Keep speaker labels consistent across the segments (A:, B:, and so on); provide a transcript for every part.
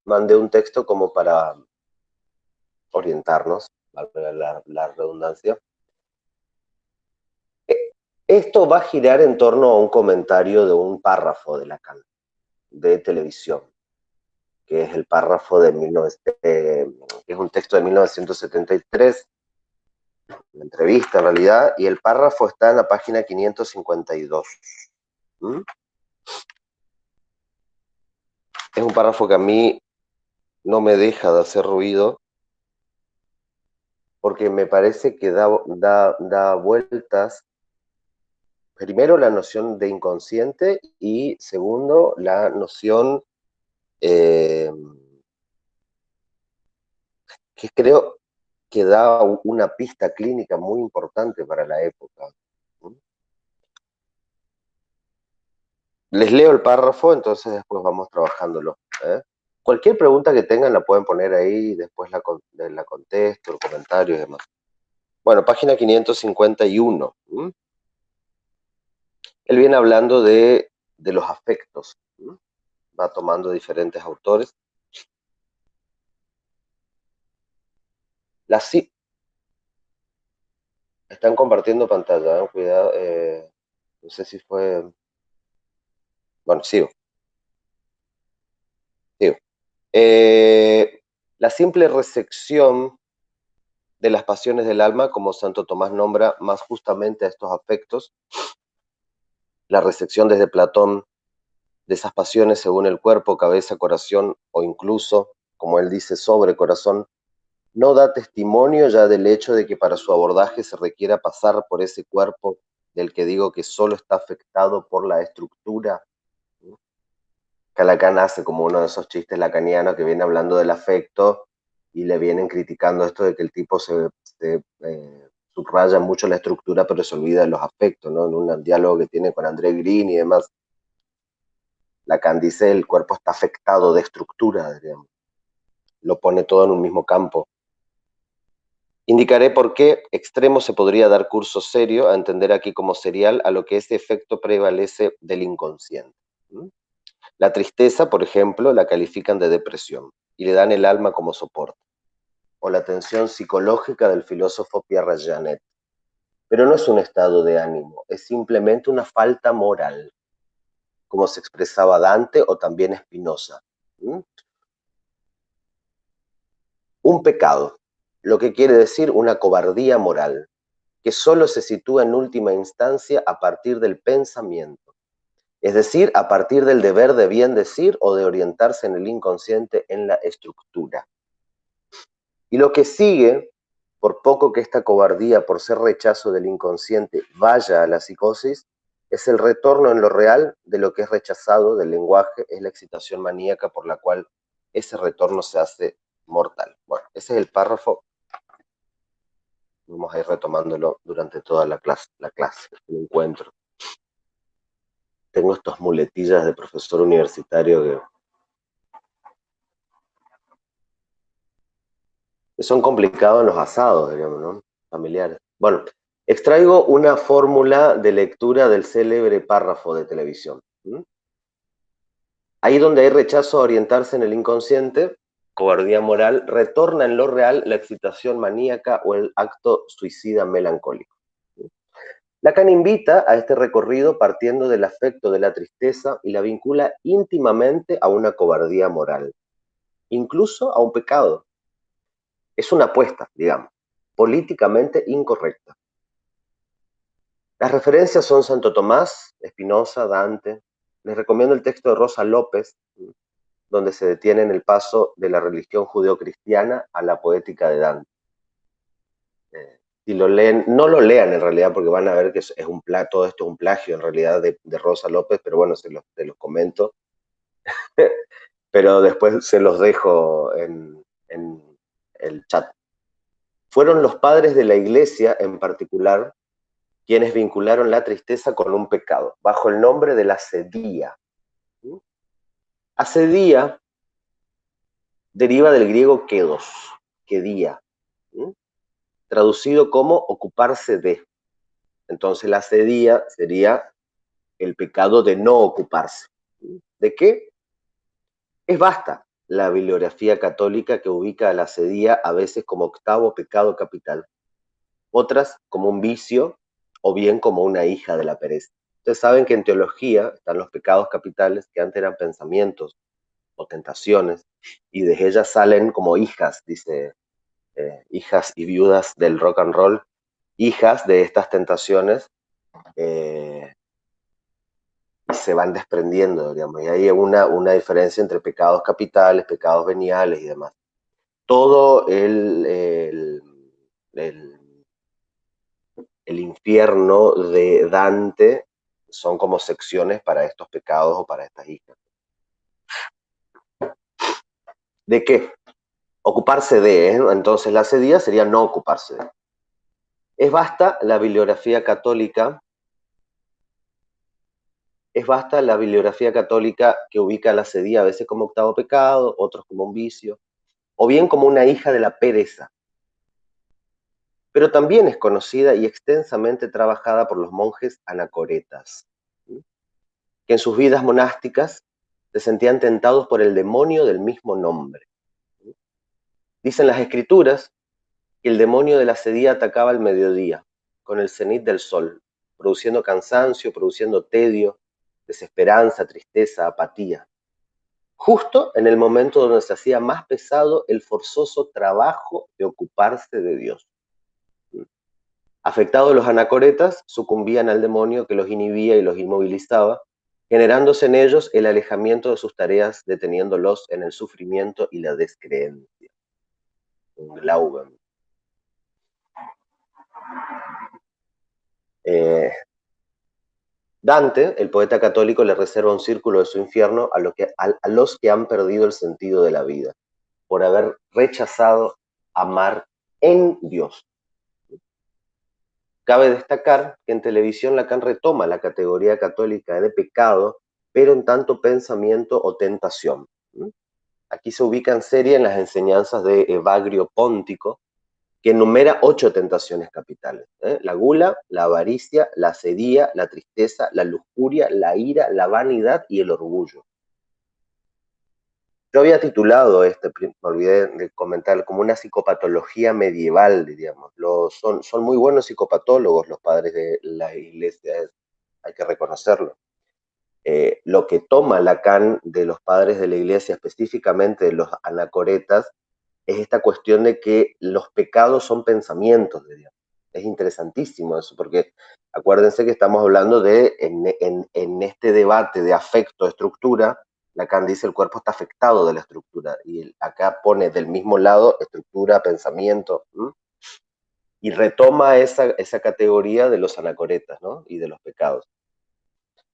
A: mandé un texto como para orientarnos, valga la redundancia. Esto va a girar en torno a un comentario de un párrafo de Lacan, de televisión, que es el párrafo de que es un texto de 1973, una entrevista en realidad, y el párrafo está en la página 552. ¿Mm? Es un párrafo que a mí no me deja de hacer ruido, porque me parece que da vueltas, primero la noción de inconsciente y segundo la noción eh, que creo que da una pista clínica muy importante para la época. Les leo el párrafo, entonces después vamos trabajándolo. ¿Eh? Cualquier pregunta que tengan la pueden poner ahí, después la contesto, el comentario y demás. Bueno, página 551. Él viene hablando de los afectos. Va tomando diferentes autores. Sí, están compartiendo pantalla, ¿eh? Cuidado. No sé si fue... Bueno, sigo. La simple recepción de las pasiones del alma, como Santo Tomás nombra más justamente a estos afectos, la recepción desde Platón de esas pasiones según el cuerpo, cabeza, corazón o incluso, como él dice, sobre corazón, no da testimonio ya del hecho de que para su abordaje se requiera pasar por ese cuerpo del que digo que solo está afectado por la estructura. Que Lacan hace como uno de esos chistes lacanianos que viene hablando del afecto y le vienen criticando esto de que el tipo se subraya mucho la estructura pero se olvida de los afectos, ¿no? En un diálogo que tiene con André Green y demás, Lacan dice el cuerpo está afectado de estructura, digamos. Lo pone todo en un mismo campo. Indicaré por qué extremo se podría dar curso serio a entender aquí como serial a lo que ese efecto prevalece del inconsciente. La tristeza, por ejemplo, la califican de depresión y le dan el alma como soporte. O la tensión psicológica del filósofo Pierre Janet. Pero no es un estado de ánimo, es simplemente una falta moral, como se expresaba Dante o también Spinoza. Un pecado, lo que quiere decir una cobardía moral, que solo se sitúa en última instancia a partir del pensamiento, es decir, a partir del deber de bien decir o de orientarse en el inconsciente en la estructura. Y lo que sigue, por poco que esta cobardía por ser rechazo del inconsciente vaya a la psicosis, es el retorno en lo real de lo que es rechazado del lenguaje, es la excitación maníaca por la cual ese retorno se hace mortal. Bueno, ese es el párrafo. Vamos a ir retomándolo durante toda la clase, el encuentro. Tengo estas muletillas de profesor universitario que son complicados en los asados, digamos, ¿no? Familiares. Bueno, extraigo una fórmula de lectura del célebre párrafo de televisión. Ahí donde hay rechazo a orientarse en el inconsciente, cobardía moral, retorna en lo real la excitación maníaca o el acto suicida melancólico. Lacan invita a este recorrido partiendo del afecto de la tristeza y la vincula íntimamente a una cobardía moral, incluso a un pecado. Es una apuesta, digamos, políticamente incorrecta. Las referencias son Santo Tomás, Spinoza, Dante. Les recomiendo el texto de Rosa López, donde se detiene en el paso de la religión judeocristiana a la poética de Dante. Si lo leen, no lo lean en realidad porque van a ver que todo esto es un plagio en realidad de Rosa López, pero bueno, se los comento. Pero después se los dejo en el chat. Fueron los padres de la iglesia en particular quienes vincularon la tristeza con un pecado, bajo el nombre de la asedía. Asedía deriva del griego kedos, kedía, traducido como ocuparse de. Entonces la asedía sería el pecado de no ocuparse. ¿De qué? Es basta. la bibliografía católica que ubica a la sedía a veces como octavo pecado capital, otras como un vicio o bien como una hija de la pereza. Ustedes saben que en teología están los pecados capitales, que antes eran pensamientos o tentaciones, y de ellas salen como hijas, dice, hijas y viudas del rock and roll, hijas de estas tentaciones, se van desprendiendo, digamos, y hay una diferencia entre pecados capitales, pecados veniales y demás. Todo el infierno de Dante son como secciones para estos pecados o para estas hijas. ¿De qué? Ocuparse de, ¿eh? Entonces la sedía sería no ocuparse de. Es basta la bibliografía católica que ubica la sedía a veces como octavo pecado, otros como un vicio, o bien como una hija de la pereza. Pero también es conocida y extensamente trabajada por los monjes anacoretas, que en sus vidas monásticas se sentían tentados por el demonio del mismo nombre. Dicen las escrituras que el demonio de la sedía atacaba al mediodía, con el cenit del sol, produciendo cansancio, produciendo tedio, desesperanza, tristeza, apatía. Justo en el momento donde se hacía más pesado el forzoso trabajo de ocuparse de Dios. Afectados los anacoretas, sucumbían al demonio que los inhibía y los inmovilizaba, generándose en ellos el alejamiento de sus tareas, deteniéndolos en el sufrimiento y la descreencia. Un glauben. Dante, el poeta católico, le reserva un círculo de su infierno a los que han perdido el sentido de la vida, por haber rechazado amar en Dios. Cabe destacar que en televisión Lacan retoma la categoría católica de pecado, pero en tanto pensamiento o tentación. Aquí se ubica en serie en las enseñanzas de Evagrio Póntico, que enumera 8 tentaciones capitales. La gula, la avaricia, la sedía, la tristeza, la lujuria, la ira, la vanidad y el orgullo. Yo había titulado me olvidé de comentar, como una psicopatología medieval, diríamos. Son muy buenos psicopatólogos los padres de la iglesia, hay que reconocerlo. Lo que toma Lacan de los padres de la iglesia, específicamente de los anacoretas, es esta cuestión de que los pecados son pensamientos de Dios. Es interesantísimo eso, porque acuérdense que estamos hablando de, en este debate de afecto, estructura, Lacan dice el cuerpo está afectado de la estructura, y acá pone del mismo lado estructura, pensamiento, y retoma esa categoría de los anacoretas, ¿no? Y de los pecados.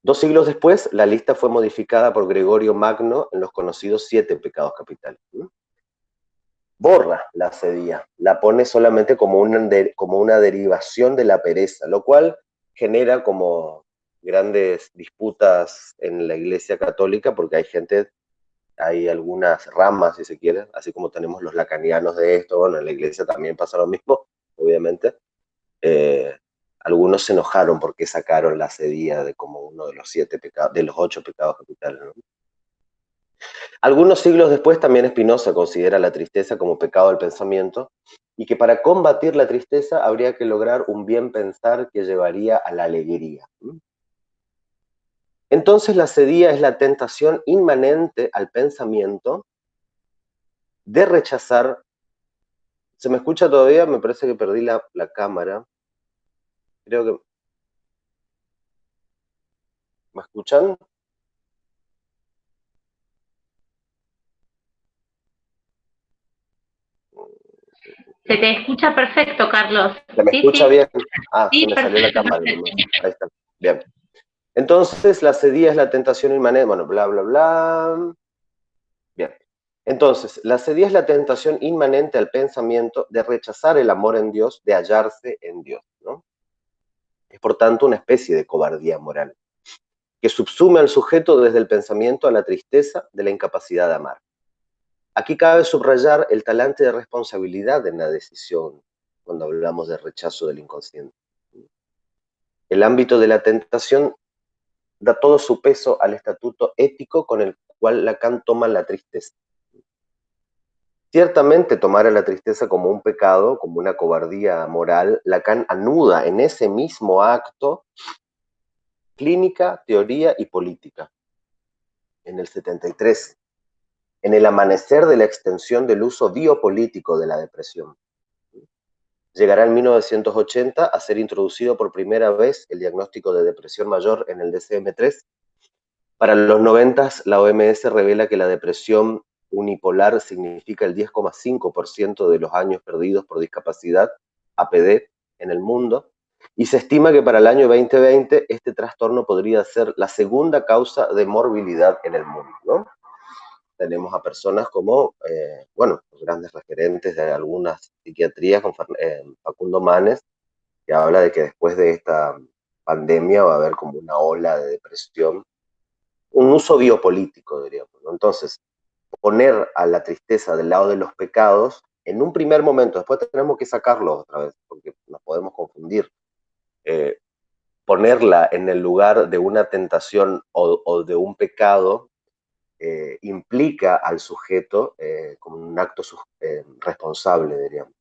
A: 2 siglos después, la lista fue modificada por Gregorio Magno en los conocidos 7 pecados capitales. Borra la sedía, la pone solamente como una derivación de la pereza, lo cual genera como grandes disputas en la Iglesia Católica, porque hay algunas ramas, si se quiere, así como tenemos los lacanianos de esto, bueno, en la Iglesia también pasa lo mismo, obviamente. Algunos se enojaron porque sacaron la sedía de como uno de los 7 pecados, de los 8 pecados capitales, ¿no? Algunos siglos después también Spinoza considera la tristeza como pecado del pensamiento y que para combatir la tristeza habría que lograr un bien pensar que llevaría a la alegría. Entonces la sedía es la tentación inmanente al pensamiento de rechazar. ¿Se me escucha todavía? Me parece que perdí la cámara. Creo que... ¿Me escuchan?
B: Se te escucha perfecto, Carlos.
A: ¿Se me escucha bien? Ah,
B: Sí,
A: se me salió la
B: perfecto.
A: cámara nomás. Ahí está. Bien. Entonces la sedía es la tentación inmanente. Bueno, bla, bla, bla. Bien. Entonces, la sedía es la tentación inmanente al pensamiento de rechazar el amor en Dios, de hallarse en Dios, ¿no? Es por tanto una especie de cobardía moral, que subsume al sujeto desde el pensamiento a la tristeza de la incapacidad de amar. Aquí cabe subrayar el talante de responsabilidad en la decisión, cuando hablamos de rechazo del inconsciente. El ámbito de la tentación da todo su peso al estatuto ético con el cual Lacan toma la tristeza. Ciertamente tomar a la tristeza como un pecado, como una cobardía moral, Lacan anuda en ese mismo acto clínica, teoría y política. En el 73, en el amanecer de la extensión del uso biopolítico de la depresión. Llegará en 1980 a ser introducido por primera vez el diagnóstico de depresión mayor en el DSM-3. Para los 90, la OMS revela que la depresión unipolar significa el 10,5% de los años perdidos por discapacidad, APD, en el mundo, y se estima que para el año 2020 este trastorno podría ser la segunda causa de morbilidad en el mundo, ¿no? Tenemos a personas como, bueno, los grandes referentes de algunas psiquiatrías, con Facundo Manes, que habla de que después de esta pandemia va a haber como una ola de depresión, un uso biopolítico, diríamos, ¿no? Entonces, poner a la tristeza del lado de los pecados en un primer momento, después tenemos que sacarlo otra vez, porque nos podemos confundir. Ponerla en el lugar de una tentación o de un pecado implica al sujeto como un acto responsable, diríamos.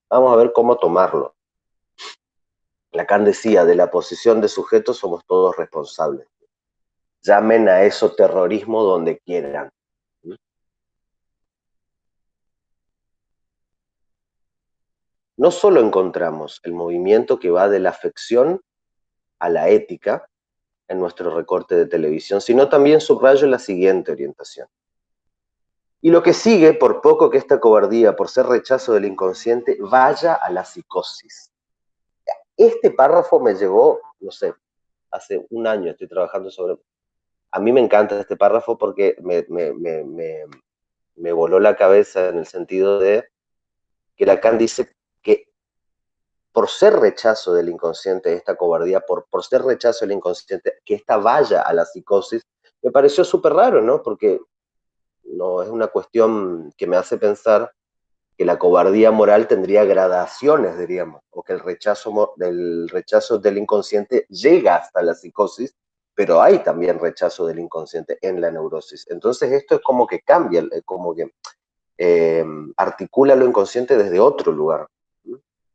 A: Vamos a ver cómo tomarlo. Lacan decía, de la posición de sujeto somos todos responsables. Llamen a eso terrorismo donde quieran. No solo encontramos el movimiento que va de la afección a la ética en nuestro recorte de televisión, sino también subrayo la siguiente orientación. Y lo que sigue, por poco que esta cobardía, por ser rechazo del inconsciente, vaya a la psicosis. Este párrafo me llegó, no sé, hace un año estoy trabajando sobre... A mí me encanta este párrafo porque me voló la cabeza en el sentido de que Lacan dice que por ser rechazo del inconsciente, esta cobardía, por ser rechazo del inconsciente, que esta vaya a la psicosis, me pareció súper raro, ¿no? Porque no es una cuestión que me hace pensar que la cobardía moral tendría gradaciones, diríamos, o que el rechazo del inconsciente llega hasta la psicosis, pero hay también rechazo del inconsciente en la neurosis. Entonces esto es como que cambia, como que articula lo inconsciente desde otro lugar.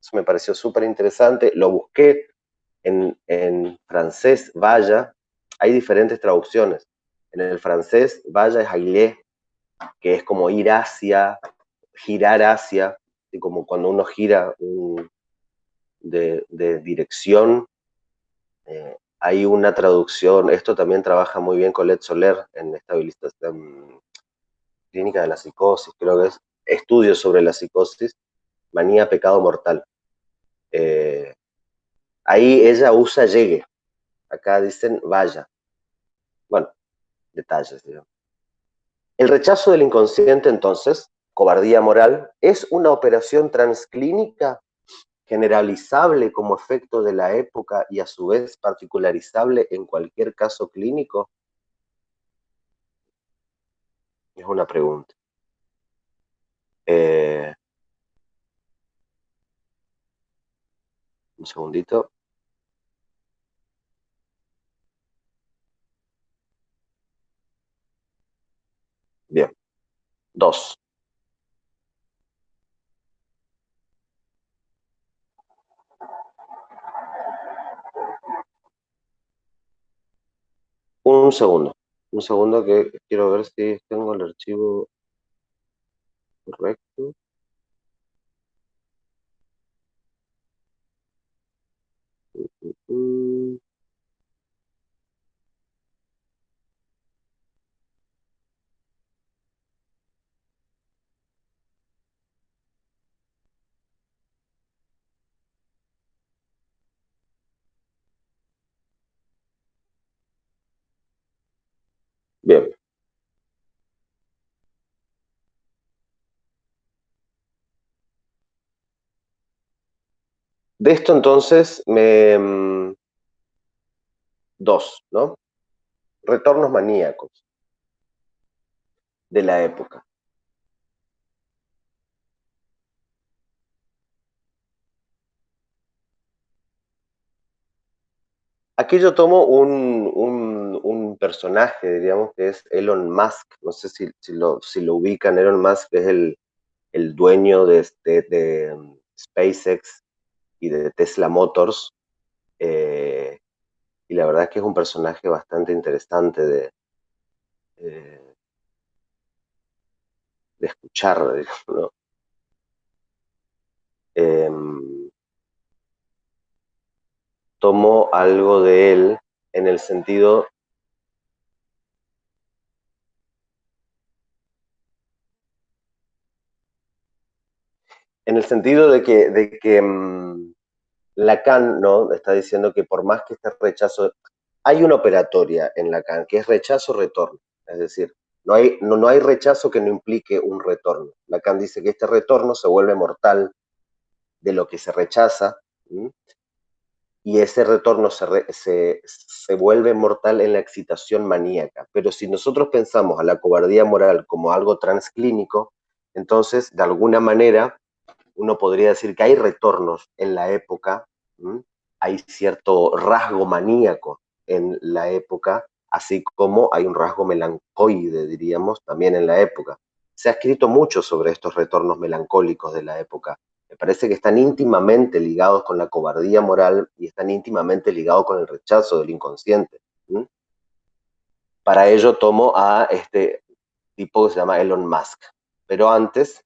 A: Eso me pareció súper interesante, lo busqué en francés, vaya, hay diferentes traducciones. En el francés, vaya es ailé, que es como ir hacia, girar hacia, y como cuando uno gira de dirección. Hay una traducción, esto también trabaja muy bien Colette Soler en estabilización clínica de la psicosis, creo que es estudios sobre la psicosis, manía, pecado mortal. Ahí ella usa llegue, acá dicen vaya. Bueno, detalles, digamos. El rechazo del inconsciente, entonces, cobardía moral, es una operación transclínica generalizable como efecto de la época y a su vez particularizable en cualquier caso clínico. Es una pregunta. Un segundito. Bien. 2. Un segundo. Un segundo que quiero ver si tengo el archivo correcto. Bien. De esto entonces, dos, ¿no? Retornos maníacos de la época. Aquí yo tomo un personaje, diríamos, que es Elon Musk. No sé si lo ubican. Elon Musk es el dueño de SpaceX y de Tesla Motors, y la verdad es que es un personaje bastante interesante de escuchar, digamos, ¿no? Tomo algo de él en el sentido de que Lacan, ¿no?, está diciendo que por más que este rechazo, hay una operatoria en Lacan que es rechazo-retorno, es decir, no hay rechazo que no implique un retorno. Lacan dice que este retorno se vuelve mortal de lo que se rechaza, ¿sí? Y ese retorno se vuelve mortal en la excitación maníaca. Pero si nosotros pensamos a la cobardía moral como algo transclínico, entonces, de alguna manera, uno podría decir que hay retornos en la época, ¿sí? Hay cierto rasgo maníaco en la época, así como hay un rasgo melancoide, diríamos, también en la época. Se ha escrito mucho sobre estos retornos melancólicos de la época. Me parece que están íntimamente ligados con la cobardía moral y están íntimamente ligados con el rechazo del inconsciente, ¿sí? Para ello tomo a este tipo que se llama Elon Musk. Pero antes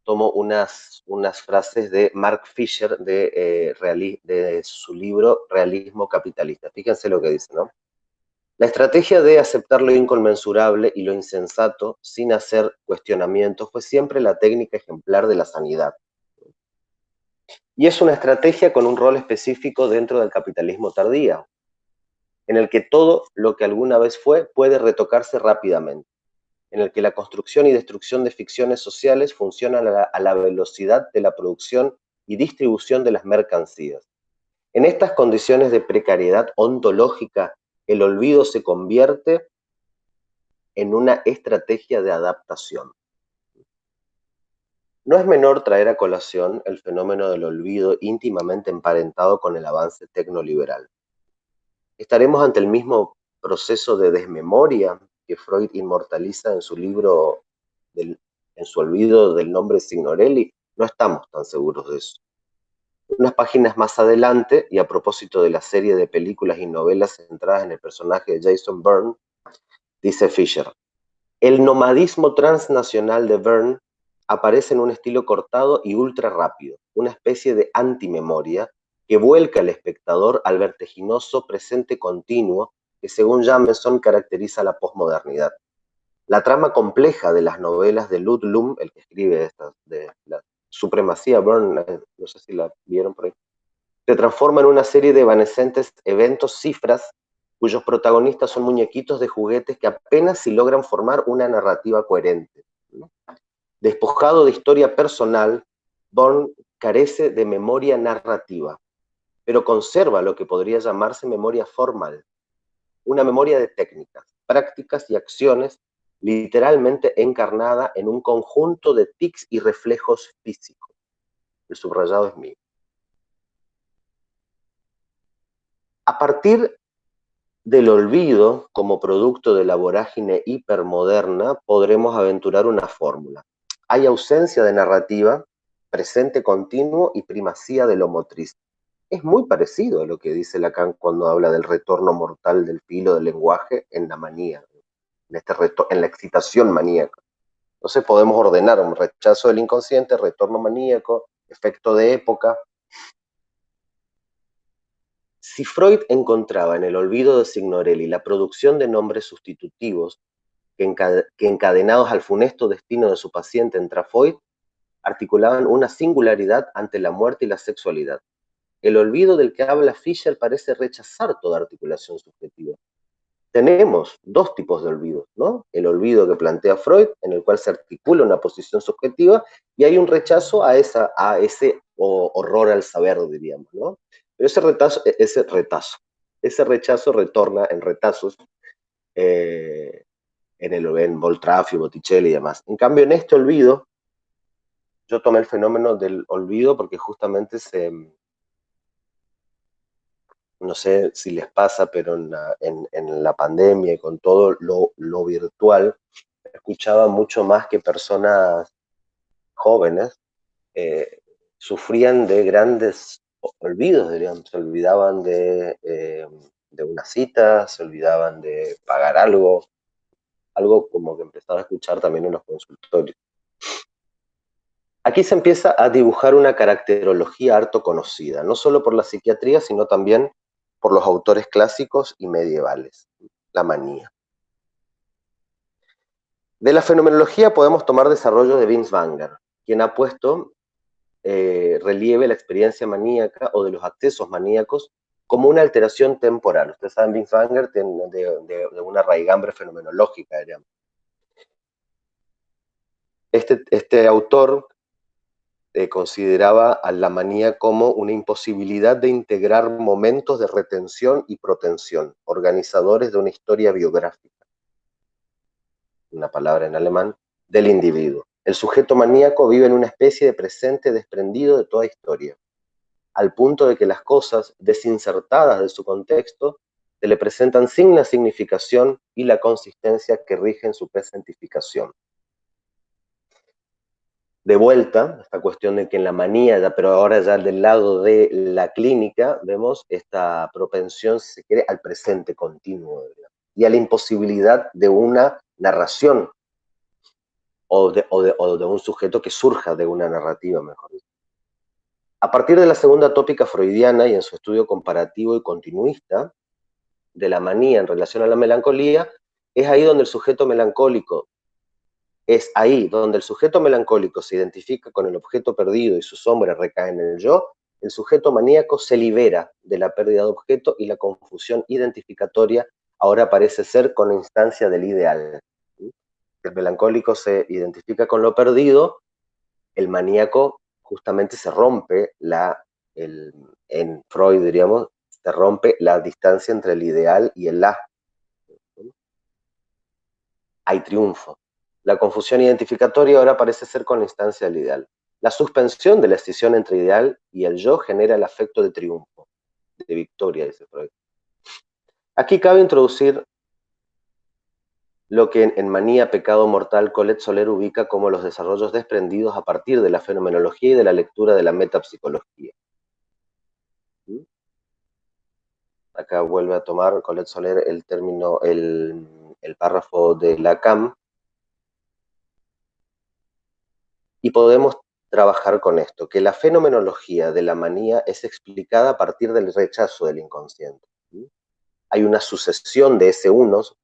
A: tomo unas frases de Mark Fisher de su libro Realismo Capitalista. Fíjense lo que dice, ¿no? La estrategia de aceptar lo inconmensurable y lo insensato sin hacer cuestionamientos fue siempre la técnica ejemplar de la sanidad. Y es una estrategia con un rol específico dentro del capitalismo tardío, en el que todo lo que alguna vez fue puede retocarse rápidamente, en el que la construcción y destrucción de ficciones sociales funcionan a la velocidad de la producción y distribución de las mercancías. En estas condiciones de precariedad ontológica, el olvido se convierte en una estrategia de adaptación. No es menor traer a colación el fenómeno del olvido íntimamente emparentado con el avance tecnoliberal. ¿Estaremos ante el mismo proceso de desmemoria que Freud inmortaliza en su libro, en su olvido del nombre Signorelli? No estamos tan seguros de eso. Unas páginas más adelante, y a propósito de la serie de películas y novelas centradas en el personaje de Jason Bourne, dice Fisher: el nomadismo transnacional de Bourne aparece en un estilo cortado y ultra rápido, una especie de antimemoria que vuelca al espectador al vertiginoso presente continuo que, según Jameson, caracteriza la posmodernidad. La trama compleja de las novelas de Ludlum, el que escribe estas, de la supremacía Bourne, no sé si la vieron por ahí, se transforma en una serie de evanescentes eventos cifras cuyos protagonistas son muñequitos de juguetes que apenas si logran formar una narrativa coherente, ¿no? Despojado de historia personal, Bourne carece de memoria narrativa, pero conserva lo que podría llamarse memoria formal, una memoria de técnicas, prácticas y acciones literalmente encarnada en un conjunto de tics y reflejos físicos. El subrayado es mío. A partir del olvido como producto de la vorágine hipermoderna, podremos aventurar una fórmula. Hay ausencia de narrativa, presente continuo y primacía de lo motriz. Es muy parecido a lo que dice Lacan cuando habla del retorno mortal del filo del lenguaje en la manía, en la excitación maníaca. Entonces podemos ordenar un rechazo del inconsciente, retorno maníaco, efecto de época. Si Freud encontraba en el olvido de Signorelli la producción de nombres sustitutivos que encadenados al funesto destino de su paciente en Traffoid, articulaban una singularidad ante la muerte y la sexualidad. El olvido del que habla Fisher parece rechazar toda articulación subjetiva. Tenemos dos tipos de olvidos, ¿no? El olvido que plantea Freud, en el cual se articula una posición subjetiva, y hay un rechazo a ese horror al saber, diríamos, ¿no? Pero ese rechazo retorna en retazos en Boltraffio, Botticelli y demás. En cambio, en este olvido, yo tomé el fenómeno del olvido porque justamente no sé si les pasa, pero en la pandemia y con todo lo virtual, es escuchaba mucho más que personas jóvenes, sufrían de grandes olvidos, dirían. Se olvidaban de una cita, se olvidaban de pagar algo como que empezaba a escuchar también en los consultorios. Aquí se empieza a dibujar una caracterología harto conocida, no solo por la psiquiatría, sino también por los autores clásicos y medievales, la manía. De la fenomenología podemos tomar desarrollo de Vince Wanger, quien ha puesto relieve la experiencia maníaca o de los accesos maníacos como una alteración temporal. Ustedes saben, Vince Wanger tiene de una raigambre fenomenológica, diríamos. Este autor consideraba a la manía como una imposibilidad de integrar momentos de retención y protensión, organizadores de una historia biográfica, una palabra en alemán, del individuo. El sujeto maníaco vive en una especie de presente desprendido de toda historia, al punto de que las cosas, desinsertadas de su contexto, se le presentan sin la significación y la consistencia que rigen su presentificación. De vuelta, esta cuestión de que en la manía, pero ahora ya del lado de la clínica, vemos esta propensión, si se quiere, al presente continuo, ¿verdad? Y a la imposibilidad de una narración o de un sujeto que surja de una narrativa, mejor dicho. A partir de la segunda tópica freudiana y en su estudio comparativo y continuista de la manía en relación a la melancolía, es ahí donde el sujeto melancólico se identifica con el objeto perdido y su sombra recae en el yo. El sujeto maníaco se libera de la pérdida de objeto y la confusión identificatoria ahora parece ser con la instancia del ideal. El melancólico se identifica con lo perdido, el maníaco justamente se rompe en Freud, diríamos, se rompe la distancia entre el ideal y el la. Hay triunfo. La confusión identificatoria ahora parece ser con la instancia del ideal. La suspensión de la escisión entre ideal y el yo genera el afecto de triunfo, de victoria, dice Freud. Aquí cabe introducir lo que en Manía, Pecado Mortal, Colette Soler ubica como los desarrollos desprendidos a partir de la fenomenología y de la lectura de la metapsicología. Acá vuelve a tomar Colette Soler el término, el párrafo de Lacan, y podemos trabajar con esto, que la fenomenología de la manía es explicada a partir del rechazo del inconsciente. Hay una sucesión de S1,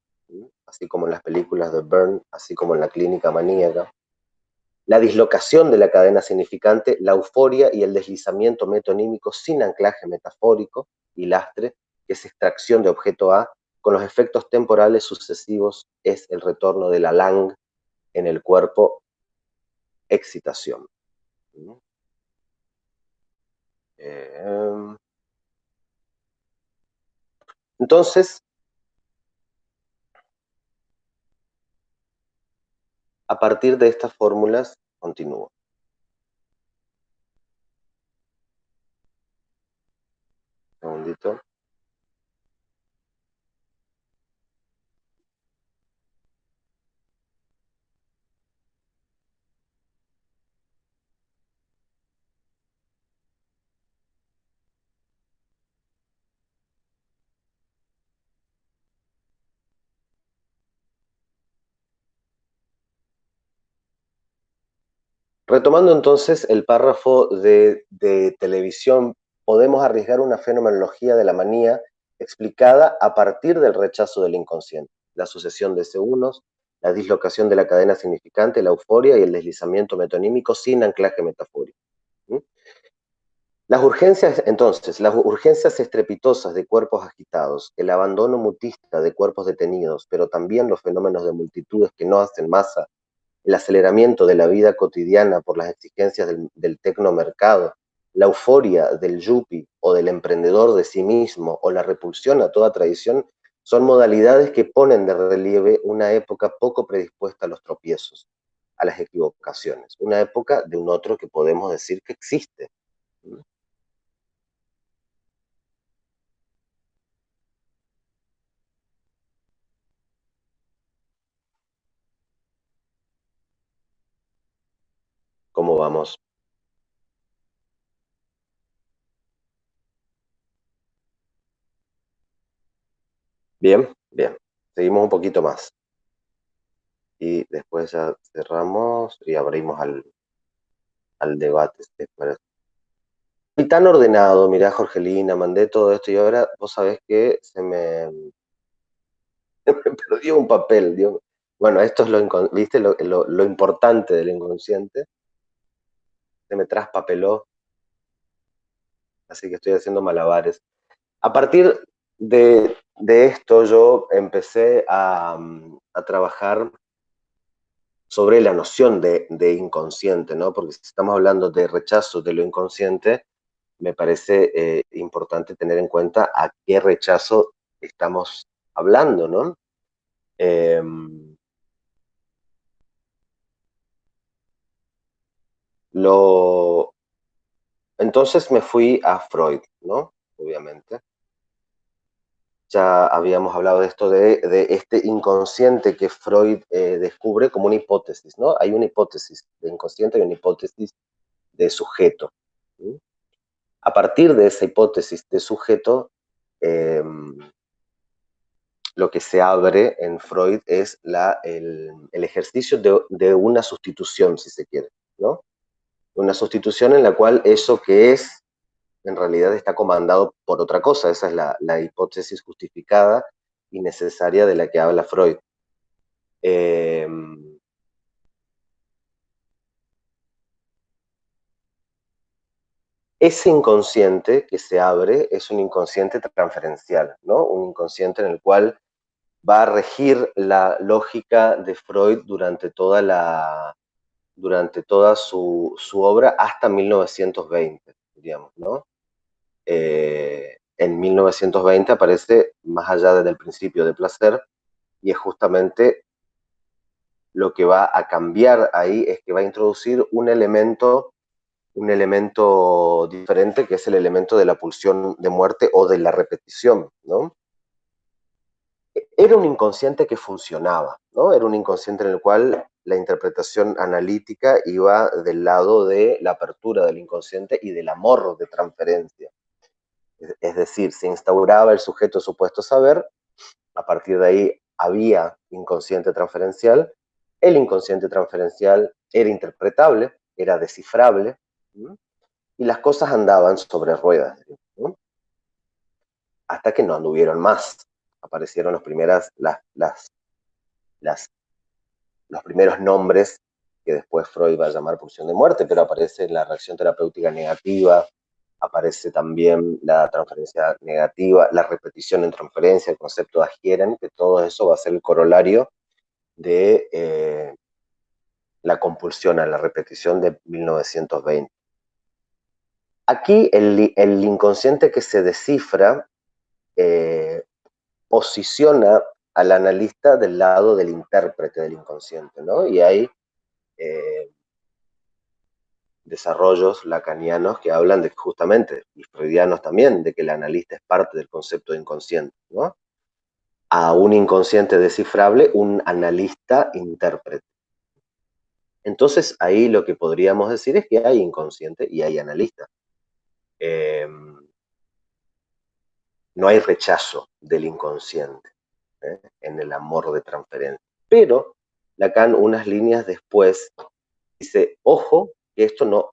A: así como en las películas de Byrne, así como en la clínica maníaca. La dislocación de la cadena significante, la euforia y el deslizamiento metonímico sin anclaje metafórico y lastre, que es extracción de objeto A, con los efectos temporales sucesivos, es el retorno de la lang en el cuerpo, excitación. Entonces, a partir de estas fórmulas, continúo. Un segundito. Retomando entonces el párrafo de televisión, podemos arriesgar una fenomenología de la manía explicada a partir del rechazo del inconsciente, la sucesión de S1, la dislocación de la cadena significante, la euforia y el deslizamiento metonímico sin anclaje metafórico. Las urgencias estrepitosas de cuerpos agitados, el abandono mutista de cuerpos detenidos, pero también los fenómenos de multitudes que no hacen masa, el aceleramiento de la vida cotidiana por las exigencias del tecnomercado, la euforia del yuppie o del emprendedor de sí mismo o la repulsión a toda tradición, son modalidades que ponen de relieve una época poco predispuesta a los tropiezos, a las equivocaciones, una época de un otro que podemos decir que existe. ¿Cómo vamos? Bien, bien. Seguimos un poquito más. Y después ya cerramos y abrimos al debate. Fui tan ordenado, mirá, Jorgelina, mandé todo esto y ahora vos sabés que me perdió un papel. Bueno, esto es ¿viste? Lo importante del inconsciente. Se me traspapeló, así que estoy haciendo malabares. A partir de esto yo empecé a trabajar sobre la noción de inconsciente, ¿no? Porque si estamos hablando de rechazo de lo inconsciente, me parece importante tener en cuenta a qué rechazo estamos hablando, ¿no? Eh, entonces me fui a Freud, ¿no? Obviamente. Ya habíamos hablado de esto, de este inconsciente que Freud descubre como una hipótesis, ¿no? Hay una hipótesis de inconsciente y una hipótesis de sujeto. ¿Sí? A partir de esa hipótesis de sujeto, eh, lo que se abre en Freud es el ejercicio de una sustitución, si se quiere, ¿no? Una sustitución en la cual eso que es, en realidad está comandado por otra cosa. Esa es la hipótesis justificada y necesaria de la que habla Freud. Eh, ese inconsciente que se abre es un inconsciente transferencial, ¿no? Un inconsciente en el cual va a regir la lógica de Freud durante toda su obra hasta 1920, digamos, ¿no? En 1920 aparece Más allá del principio de placer, y es justamente lo que va a cambiar ahí, es que va a introducir un elemento diferente, que es el elemento de la pulsión de muerte o de la repetición, ¿no? Era un inconsciente que funcionaba, ¿no? Era un inconsciente en el cual la interpretación analítica iba del lado de la apertura del inconsciente y del amor de transferencia. Es decir, se instauraba el sujeto supuesto saber, a partir de ahí había inconsciente transferencial, el inconsciente transferencial era interpretable, era descifrable, ¿no? Y las cosas andaban sobre ruedas, ¿no? Hasta que no anduvieron más. Aparecieron los primeros nombres que después Freud va a llamar pulsión de muerte, pero aparece la reacción terapéutica negativa, aparece también la transferencia negativa, la repetición en transferencia, el concepto de Adhieren, que todo eso va a ser el corolario de la compulsión a la repetición de 1920. Aquí el inconsciente que se descifra posiciona al analista del lado del intérprete del inconsciente, ¿no? Y hay desarrollos lacanianos que hablan de justamente, y freudianos también, de que el analista es parte del concepto de inconsciente, ¿no? A un inconsciente descifrable, un analista intérprete. Entonces ahí lo que podríamos decir es que hay inconsciente y hay analista. No hay rechazo del inconsciente en el amor de transferencia. Pero Lacan, unas líneas después, dice, ojo, que esto no,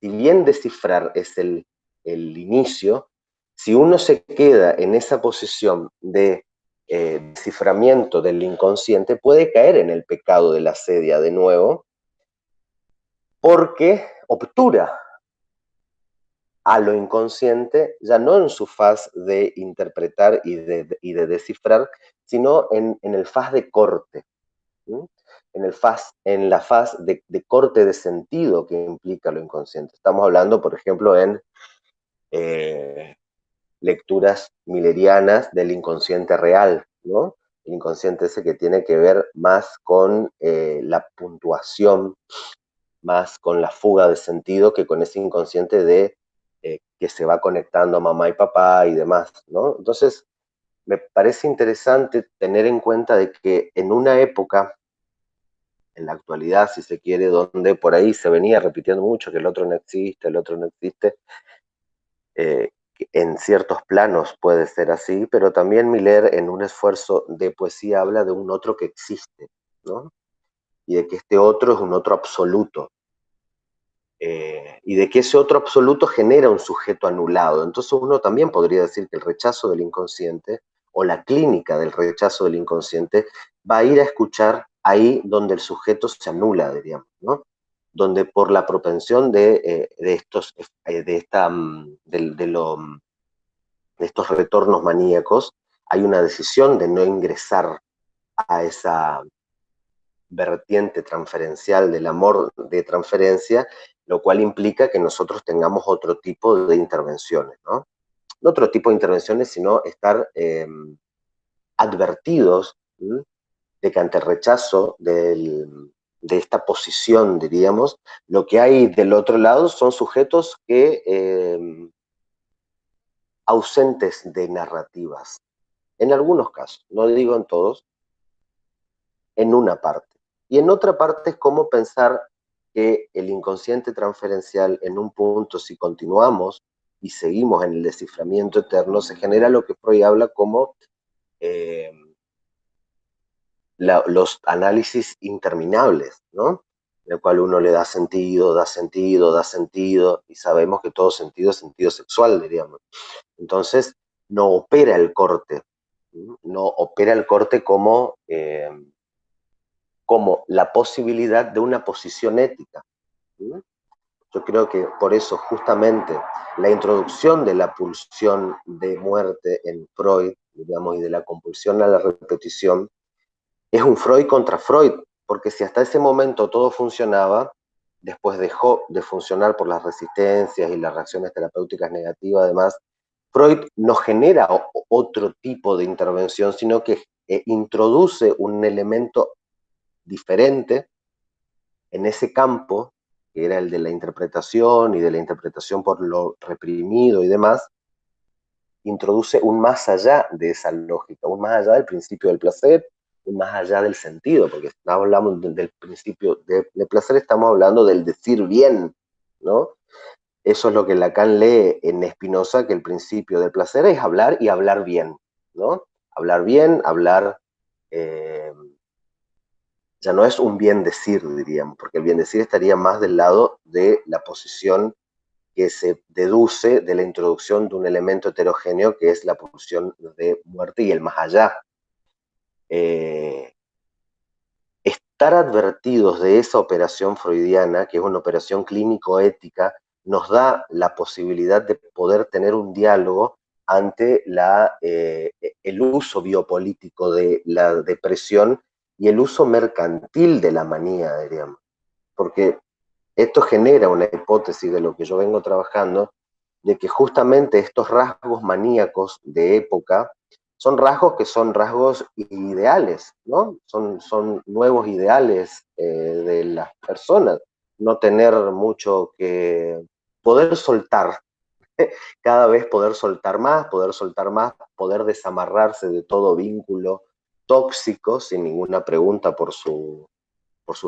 A: si bien descifrar es el inicio, si uno se queda en esa posición de desciframiento del inconsciente, puede caer en el pecado de la sedia de nuevo, porque obtura a lo inconsciente, ya no en su faz de interpretar y de descifrar, sino en el faz de corte, ¿sí? En la faz de corte de sentido que implica lo inconsciente. Estamos hablando, por ejemplo, en lecturas millerianas del inconsciente real, ¿no? El inconsciente ese que tiene que ver más con la puntuación, más con la fuga de sentido que con ese inconsciente de que se va conectando a mamá y papá y demás, ¿no? Entonces, me parece interesante tener en cuenta de que en una época en la actualidad, si se quiere, donde por ahí se venía repitiendo mucho que el otro no existe, el otro no existe. En ciertos planos puede ser así, pero también Miller en un esfuerzo de poesía habla de un otro que existe, ¿no? Y de que este otro es un otro absoluto, y de que ese otro absoluto genera un sujeto anulado. Entonces uno también podría decir que el rechazo del inconsciente o la clínica del rechazo del inconsciente va a ir a escuchar ahí donde el sujeto se anula, diríamos, ¿no? Donde por la propensión de estos, de, esta, de estos retornos maníacos, hay una decisión de no ingresar a esa vertiente transferencial del amor de transferencia, lo cual implica que nosotros tengamos otro tipo de intervenciones, ¿no? No otro tipo de intervenciones, sino estar advertidos, ¿sí?, de que ante el rechazo de esta posición, diríamos, lo que hay del otro lado son sujetos que ausentes de narrativas, en algunos casos, no digo en todos, en una parte. Y en otra parte es cómo pensar que el inconsciente transferencial en un punto, si continuamos y seguimos en el desciframiento eterno, se genera lo que Freud habla como los análisis interminables, ¿no? En el cual uno le da sentido, da sentido, da sentido, y sabemos que todo sentido es sentido sexual, diríamos. Entonces, no opera el corte, ¿sí? No opera el corte como la posibilidad de una posición ética, ¿sí? Yo creo que por eso justamente la introducción de la pulsión de muerte en Freud, digamos, y de la compulsión a la repetición, es un Freud contra Freud, porque si hasta ese momento todo funcionaba, después dejó de funcionar por las resistencias y las reacciones terapéuticas negativas, además, Freud no genera otro tipo de intervención, sino que introduce un elemento diferente en ese campo, que era el de la interpretación y de la interpretación por lo reprimido y demás, introduce un más allá de esa lógica, un más allá del principio del placer, un más allá del sentido, porque si hablamos del principio del placer, estamos hablando del decir bien, ¿no? Eso es lo que Lacan lee en Spinoza, que el principio del placer es hablar y hablar bien, ¿no? Hablar bien, hablar... ya no es un bien decir, diríamos, porque el bien decir estaría más del lado de la posición que se deduce de la introducción de un elemento heterogéneo que es la pulsión de muerte y el más allá. Estar advertidos de esa operación freudiana, que es una operación clínico-ética, nos da la posibilidad de poder tener un diálogo ante el uso biopolítico de la depresión y el uso mercantil de la manía, diríamos. Porque esto genera una hipótesis de lo que yo vengo trabajando, de que justamente estos rasgos maníacos de época son rasgos ideales, ¿no? Son nuevos ideales de las personas. No tener mucho que poder soltar, cada vez poder soltar más, poder desamarrarse de todo vínculo tóxico sin ninguna pregunta por su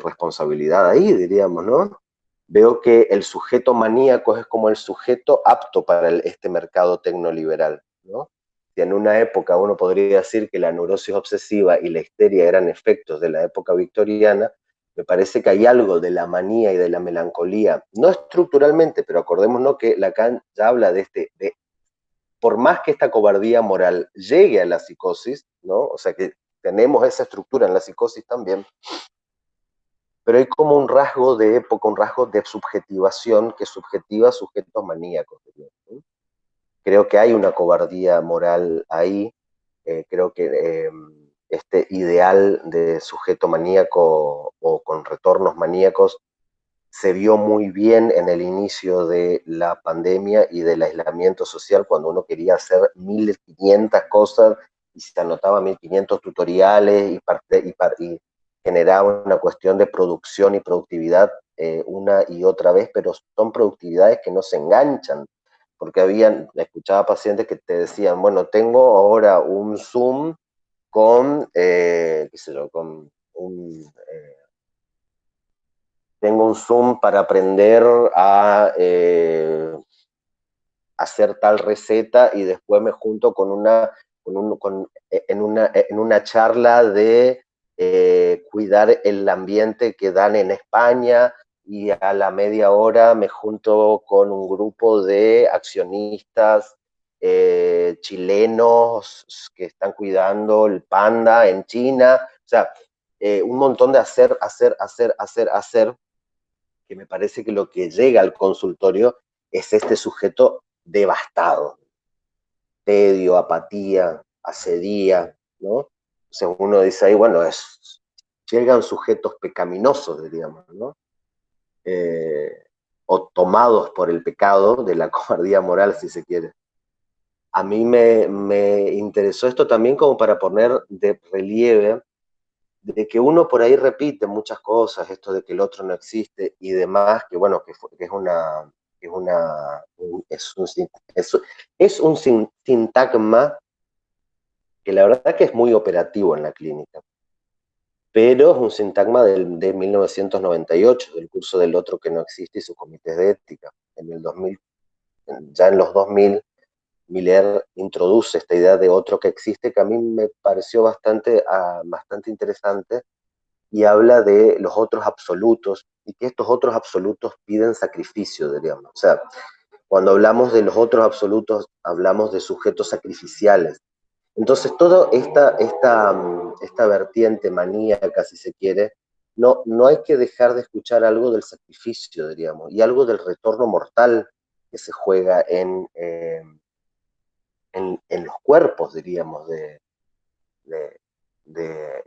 A: responsabilidad ahí, diríamos, ¿no? Veo que el sujeto maníaco es como el sujeto apto para este mercado tecnoliberal, ¿no? Si en una época uno podría decir que la neurosis obsesiva y la histeria eran efectos de la época victoriana, me parece que hay algo de la manía y de la melancolía, no estructuralmente, pero acordémonos que Lacan ya habla por más que esta cobardía moral llegue a la psicosis, ¿no? O sea que tenemos esa estructura en la psicosis también, pero hay como un rasgo de época, un rasgo de subjetivación que subjetiva sujetos maníacos, ¿no? Creo que hay una cobardía moral ahí, creo que este ideal de sujeto maníaco o con retornos maníacos se vio muy bien en el inicio de la pandemia y del aislamiento social, cuando uno quería hacer 1500 cosas y se anotaba 1500 tutoriales y generaba una cuestión de producción y productividad una y otra vez, pero son productividades que no se enganchan, porque escuchaba pacientes que te decían, bueno, tengo ahora un Zoom con, qué sé yo, con un tengo un Zoom para aprender a hacer tal receta y después me junto en una charla de cuidar el ambiente que dan en España, y a la media hora me junto con un grupo de accionistas chilenos que están cuidando el panda en China. O sea, un montón de hacer, que me parece que lo que llega al consultorio es este sujeto devastado, tedio, apatía, asedía, ¿no? O sea, uno dice ahí, bueno, llegan sujetos pecaminosos, diríamos, ¿no? O tomados por el pecado de la cobardía moral, si se quiere. A mí me interesó esto también como para poner de relieve de que uno por ahí repite muchas cosas, esto de que el otro no existe y demás, que bueno, que es una, es un sintagma que la verdad que es muy operativo en la clínica, pero es un sintagma de 1998, del curso del otro que no existe y sus comités de ética. En el 2000, ya en los 2000, Miller introduce esta idea de otro que existe, que a mí me pareció bastante interesante, y habla de los otros absolutos, y que estos otros absolutos piden sacrificio, diríamos. O sea, cuando hablamos de los otros absolutos, hablamos de sujetos sacrificiales. Entonces, toda esta vertiente maníaca, si se quiere, no hay que dejar de escuchar algo del sacrificio, diríamos, y algo del retorno mortal que se juega en los cuerpos, diríamos, de, de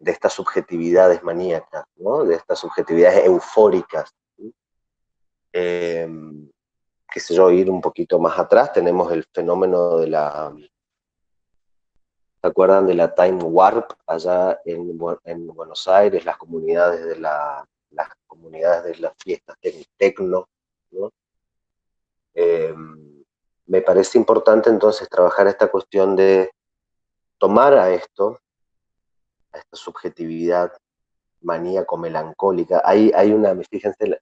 A: estas subjetividades maníacas, ¿no? De estas subjetividades eufóricas. ¿Sí? Qué sé yo, ir un poquito más atrás, tenemos el fenómeno de ¿se acuerdan de la Time Warp allá en Buenos Aires? Las comunidades de las fiestas tecno, ¿no? Eh, Me parece importante entonces trabajar esta cuestión de tomar a esta subjetividad maníaco-melancólica. Fíjense,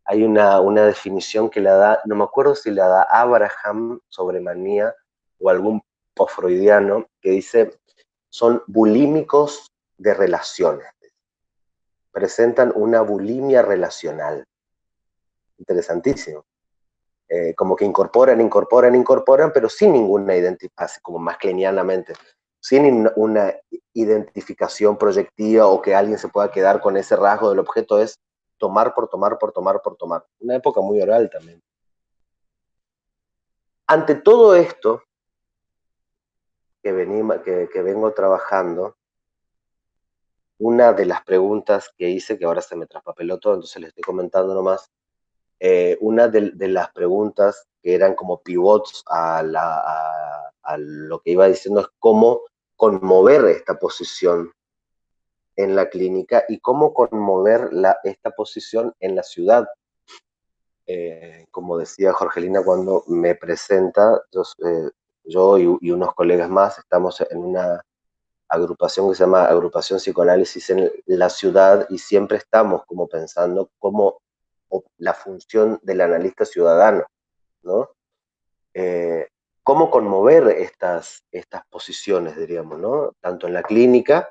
A: hay una definición que la da, no me acuerdo si la da Abraham sobre manía o algún post-freudiano, que dice, son bulímicos de relaciones, presentan una bulimia relacional. Interesantísimo. Como que incorporan, pero sin ninguna identificación, como más klenianamente, sin una identificación proyectiva o que alguien se pueda quedar con ese rasgo del objeto, es tomar por tomar, por tomar, por tomar. Una época muy oral también. Ante todo esto que vengo trabajando, una de las preguntas que hice, que ahora se me traspapeló todo, entonces les estoy comentando nomás, una de las preguntas que eran como pivots a lo que iba diciendo es cómo conmover esta posición en la clínica y cómo conmover esta posición en la ciudad. Como decía Jorgelina cuando me presenta, yo y unos colegas más estamos en una agrupación que se llama Agrupación Psicoanálisis en la Ciudad, y siempre estamos como pensando cómo la función del analista ciudadano, ¿no? Cómo conmover estas posiciones, diríamos, ¿no? Tanto en la clínica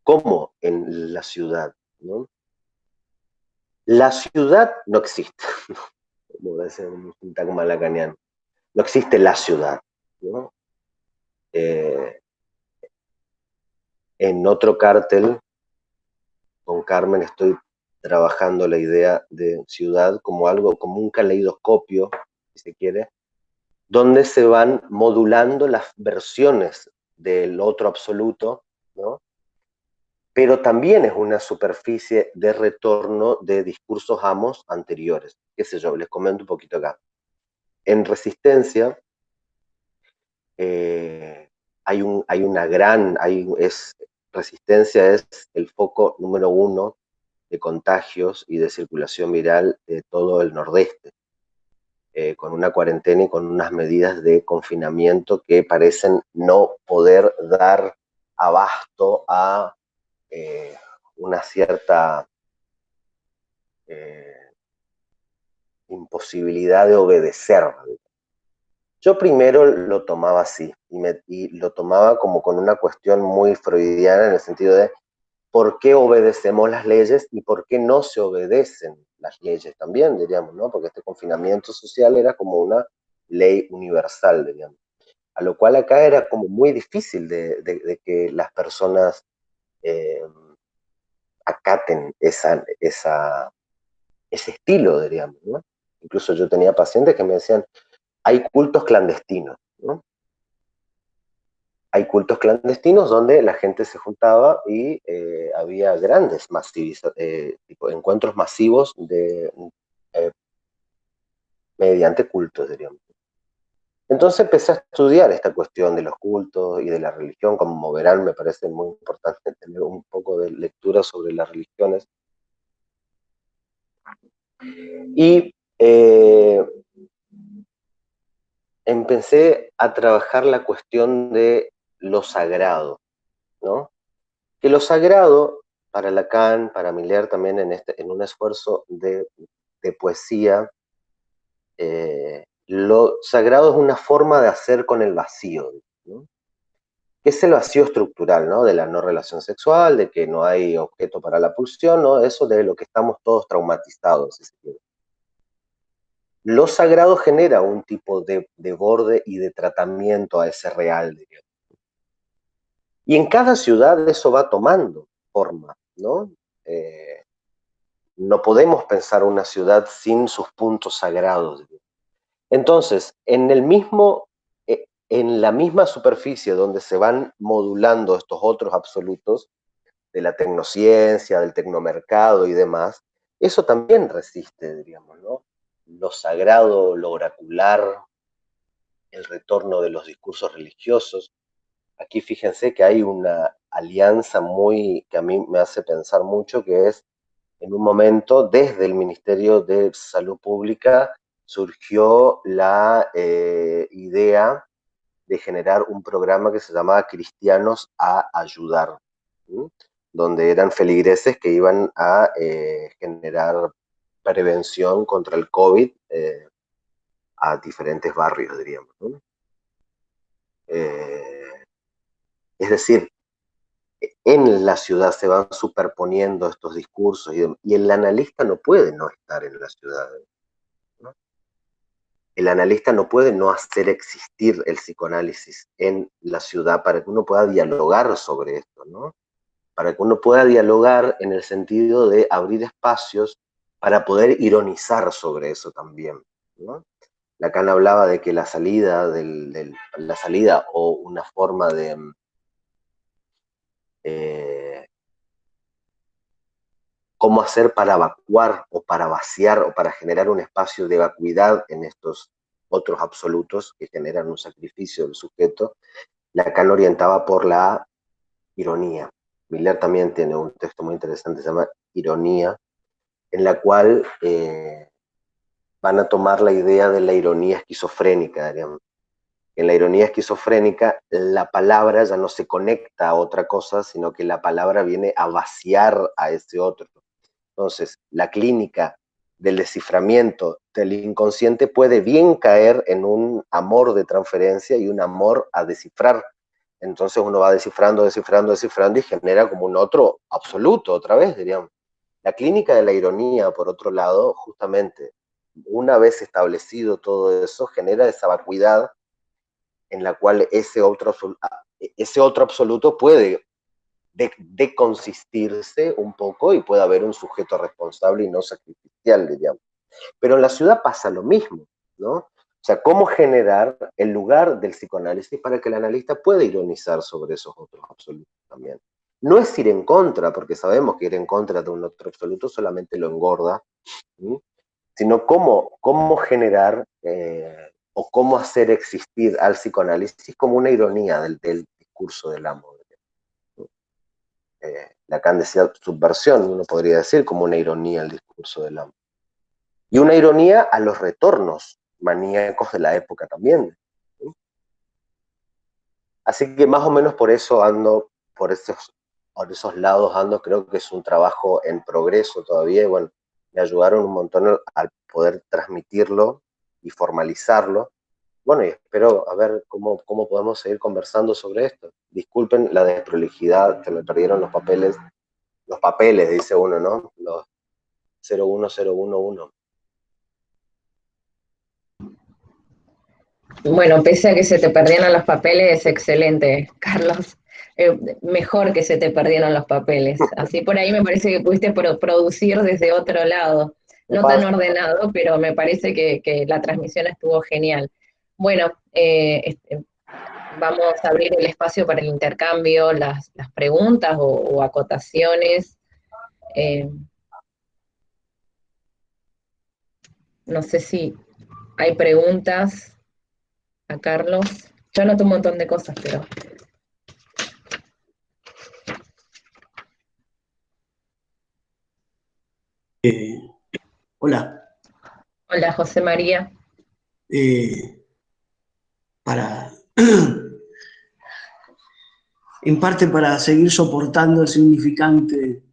A: como en la ciudad, ¿no? La ciudad no existe, como dice un sintagma lacaniano, no existe la ciudad, ¿no? En otro cártel, con Carmen, estoy trabajando la idea de ciudad como algo, como un caleidoscopio, si se quiere, donde se van modulando las versiones del otro absoluto, ¿no? Pero también es una superficie de retorno de discursos amos anteriores. Qué sé yo, les comento un poquito acá. En Resistencia Resistencia es el foco número 1 de contagios y de circulación viral de todo el Nordeste, con una cuarentena y con unas medidas de confinamiento que parecen no poder dar abasto a una cierta imposibilidad de obedecer. Yo primero lo tomaba así, y lo tomaba como con una cuestión muy freudiana en el sentido de por qué obedecemos las leyes y por qué no se obedecen las leyes también, diríamos, ¿no? Porque este confinamiento social era como una ley universal, diríamos. A lo cual acá era como muy difícil de que las personas eh, acaten ese estilo, diríamos, ¿no? Incluso yo tenía pacientes que me decían, hay cultos clandestinos, ¿no? Hay cultos clandestinos donde la gente se juntaba y había grandes tipo, encuentros masivos eh, mediante cultos, diríamos. Entonces empecé a estudiar esta cuestión de los cultos y de la religión. Como verán, me parece muy importante tener un poco de lectura sobre las religiones. Y empecé a trabajar la cuestión de lo sagrado, ¿no? Que lo sagrado, para Lacan, para Miller también en un esfuerzo de poesía, lo sagrado es una forma de hacer con el vacío, ¿no? Que es el vacío estructural, ¿no? De la no relación sexual, de que no hay objeto para la pulsión, ¿no? Eso de lo que estamos todos traumatizados, si se quiere. Lo sagrado genera un tipo de borde y de tratamiento a ese real, digamos. Y en cada ciudad eso va tomando forma, ¿no? No podemos pensar una ciudad sin sus puntos sagrados. Entonces, en la misma superficie donde se van modulando estos otros absolutos de la tecnociencia, del tecnomercado y demás, eso también resiste, diríamos, ¿no? Lo sagrado, lo oracular, el retorno de los discursos religiosos. Aquí fíjense que hay una alianza que a mí me hace pensar mucho, que es en un momento desde el Ministerio de Salud Pública surgió la idea de generar un programa que se llamaba Cristianos a Ayudar, ¿sí? Donde eran feligreses que iban a generar prevención contra el COVID a diferentes barrios, diríamos, ¿no? Es decir, en la ciudad se van superponiendo estos discursos y el analista no puede no estar en la ciudad, ¿no? El analista no puede no hacer existir el psicoanálisis en la ciudad para que uno pueda dialogar sobre esto, ¿no? Para que uno pueda dialogar en el sentido de abrir espacios para poder ironizar sobre eso también, ¿no? Lacan hablaba de que la salida, la salida o una forma de cómo hacer para evacuar o para vaciar o para generar un espacio de vacuidad en estos otros absolutos que generan un sacrificio del sujeto, Lacan orientaba por la ironía. Miller también tiene un texto muy interesante, se llama Ironía, en la cual van a tomar la idea de la ironía esquizofrénica, digamos. En la ironía esquizofrénica, la palabra ya no se conecta a otra cosa, sino que la palabra viene a vaciar a ese otro. Entonces, la clínica del desciframiento del inconsciente puede bien caer en un amor de transferencia y un amor a descifrar. Entonces uno va descifrando, descifrando, descifrando y genera como un otro absoluto, otra vez, diríamos. La clínica de la ironía, por otro lado, justamente, una vez establecido todo eso, genera esa vacuidad en la cual ese otro absoluto puede deconsistirse un poco y puede haber un sujeto responsable y no sacrificial, diríamos. Pero en la ciudad pasa lo mismo, ¿no? O sea, cómo generar el lugar del psicoanálisis para que el analista pueda ironizar sobre esos otros absolutos también. No es ir en contra, porque sabemos que ir en contra de un otro absoluto solamente lo engorda, ¿sí? Sino cómo generar o cómo hacer existir al psicoanálisis como una ironía del discurso del amo. Lacan decía subversión, uno podría decir, como una ironía al discurso del amo. Y una ironía a los retornos maníacos de la época también, ¿sí? Así que más o menos por eso ando, por esos lados ando, creo que es un trabajo en progreso todavía, y bueno, me ayudaron un montón al poder transmitirlo y formalizarlo. Bueno, y espero a ver cómo podemos seguir conversando sobre esto. Disculpen la desprolijidad, que me perdieron los papeles, dice uno, ¿no? Los 01011.
C: Bueno, pese a que se te perdieron los papeles, es excelente, Carlos. Mejor que se te perdieron los papeles. Así por ahí me parece que pudiste producir desde otro lado. No tan ordenado, pero me parece que la transmisión estuvo genial. Bueno, vamos a abrir el espacio para el intercambio, las preguntas o acotaciones. No sé si hay preguntas a Carlos. Yo anoto un montón de cosas, pero...
D: Hola.
C: Hola, José María.
D: En parte para seguir soportando el significante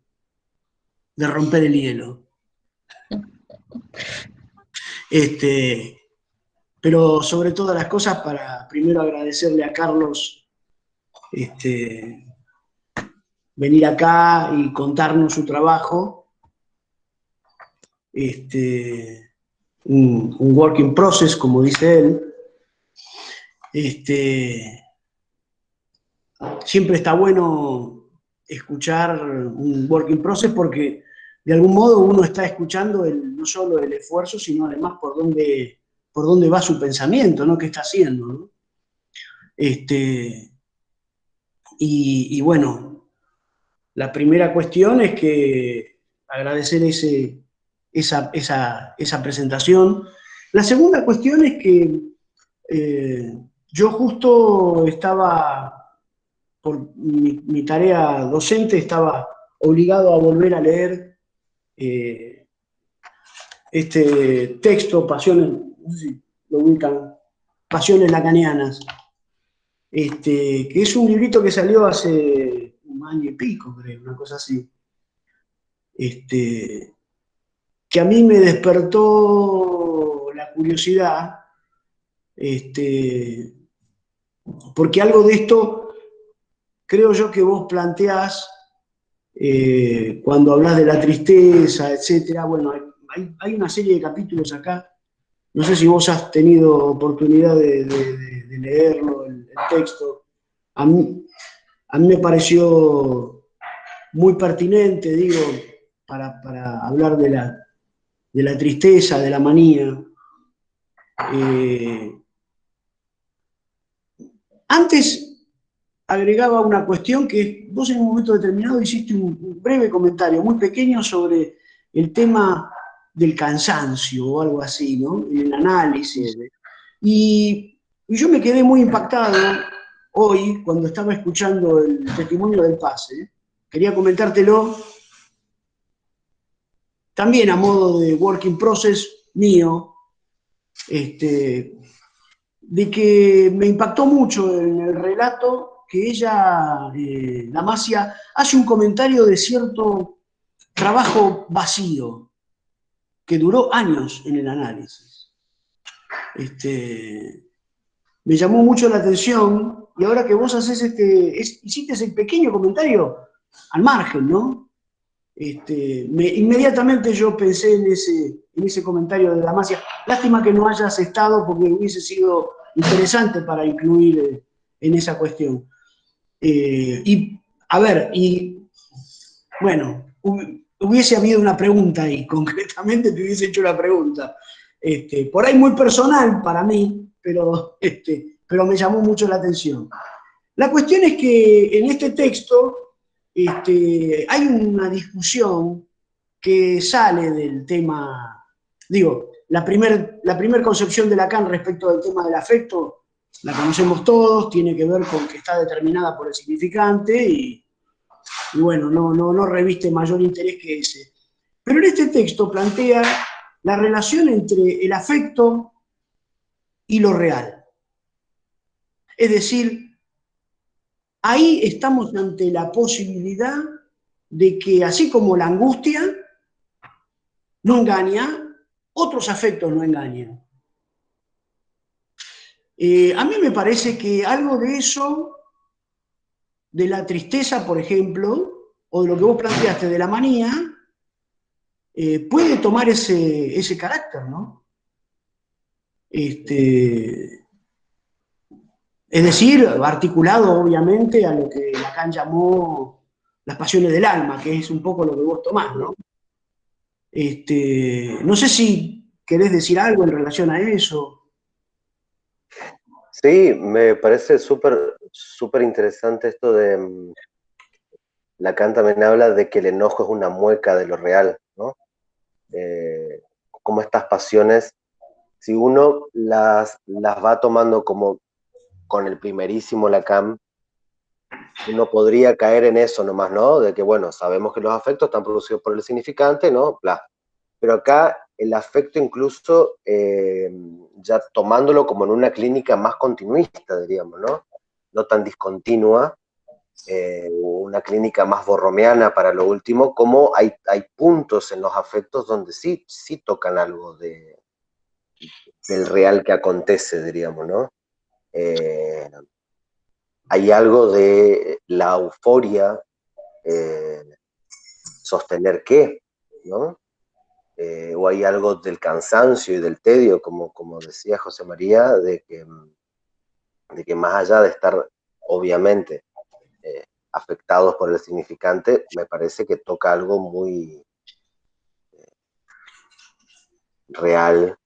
D: de romper el hielo. Pero sobre todas las cosas, para primero agradecerle a Carlos venir acá y contarnos su trabajo. Un work in process, como dice él. Siempre está bueno escuchar un work in process porque de algún modo uno está escuchando no solo el esfuerzo, sino además por dónde va su pensamiento, ¿no? ¿Qué está haciendo, ¿no? Y bueno, la primera cuestión es que agradecer esa presentación. La segunda cuestión es que yo justo estaba, por mi tarea docente, estaba obligado a volver a leer este texto, Pasiones, no sé si lo ubican, Pasiones Lacanianas, que es un librito que salió hace un año y pico, creo, una cosa así. Que a mí me despertó la curiosidad, porque algo de esto creo yo que vos planteás cuando hablas de la tristeza, etcétera. Bueno, hay una serie de capítulos acá, no sé si vos has tenido oportunidad de leerlo, el texto. A mí me pareció muy pertinente, digo, para hablar de la tristeza, de la manía. Antes agregaba una cuestión que vos en un momento determinado hiciste un breve comentario, muy pequeño, sobre el tema del cansancio o algo así, ¿no? En el análisis. Y yo me quedé muy impactado hoy cuando estaba escuchando el testimonio del Pase. Quería comentártelo también a modo de work in process mío, de que me impactó mucho en el relato que ella, Damasia, hace un comentario de cierto trabajo vacío que duró años en el análisis. Me llamó mucho la atención, y ahora que vos haces hiciste ese pequeño comentario al margen, ¿no? Inmediatamente yo pensé en ese comentario de Damasia. Lástima que no hayas estado porque hubiese sido interesante para incluir en esa cuestión. Bueno, hubiese habido una pregunta ahí, concretamente te hubiese hecho la pregunta. Por ahí muy personal para mí, pero me llamó mucho la atención. La cuestión es que en este texto hay una discusión que sale del tema, digo, la primer concepción de Lacan respecto del tema del afecto la conocemos todos, tiene que ver con que está determinada por el significante y bueno, no reviste mayor interés que ese. Pero en este texto plantea la relación entre el afecto y lo real. Es decir, ahí estamos ante la posibilidad de que, así como la angustia, no engaña, otros afectos no engañan. A mí me parece que algo de eso, de la tristeza, por ejemplo, o de lo que vos planteaste de la manía, puede tomar ese carácter, ¿no? Es decir, articulado obviamente a lo que Lacan llamó las pasiones del alma, que es un poco lo que vos tomás, ¿no? No sé si querés decir algo en relación a eso.
A: Sí, me parece súper interesante esto de Lacan también habla de que el enojo es una mueca de lo real, ¿no? Como estas pasiones, si uno las va tomando como con el primerísimo Lacan, uno podría caer en eso nomás, ¿no? De que, bueno, sabemos que los afectos están producidos por el significante, ¿no? Bla. Pero acá el afecto incluso, ya tomándolo como en una clínica más continuista, diríamos, ¿no? No tan discontinua, una clínica más borromeana para lo último, como hay puntos en los afectos donde sí tocan algo del real que acontece, diríamos, ¿no? Hay algo de la euforia, sostener qué, ¿no? O hay algo del cansancio y del tedio, como decía José María, de que más allá de estar, obviamente, afectados por el significante, me parece que toca algo muy real.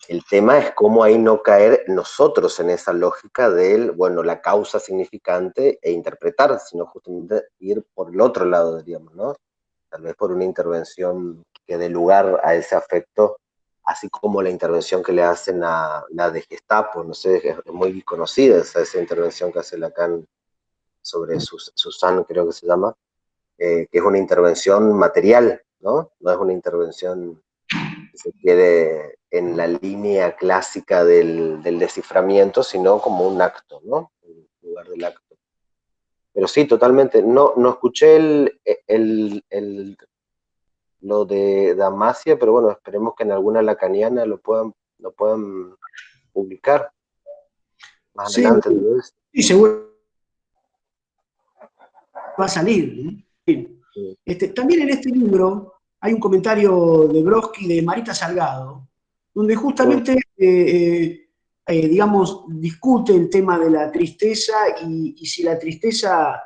A: El tema es cómo ahí no caer nosotros en esa lógica del, bueno, la causa significante e interpretar, sino justamente ir por el otro lado, diríamos, ¿no? Tal vez por una intervención que dé lugar a ese afecto, así como la intervención que le hacen a la de Gestapo, no sé, es muy conocida esa intervención que hace Lacan sobre Susan, creo que se llama, que es una intervención material, ¿no? No es una intervención que se quede en la línea clásica del desciframiento, sino como un acto, ¿no? En lugar del acto. Pero sí, totalmente. No escuché lo de Damasia, pero bueno, esperemos que en alguna lacaniana lo puedan publicar más
D: Sí,
A: adelante. ¿No?
D: y seguro va a salir, ¿no?
A: Sí.
D: También en este libro hay un comentario de Brodsky de Marita Salgado, donde justamente, digamos, discute el tema de la tristeza y si la tristeza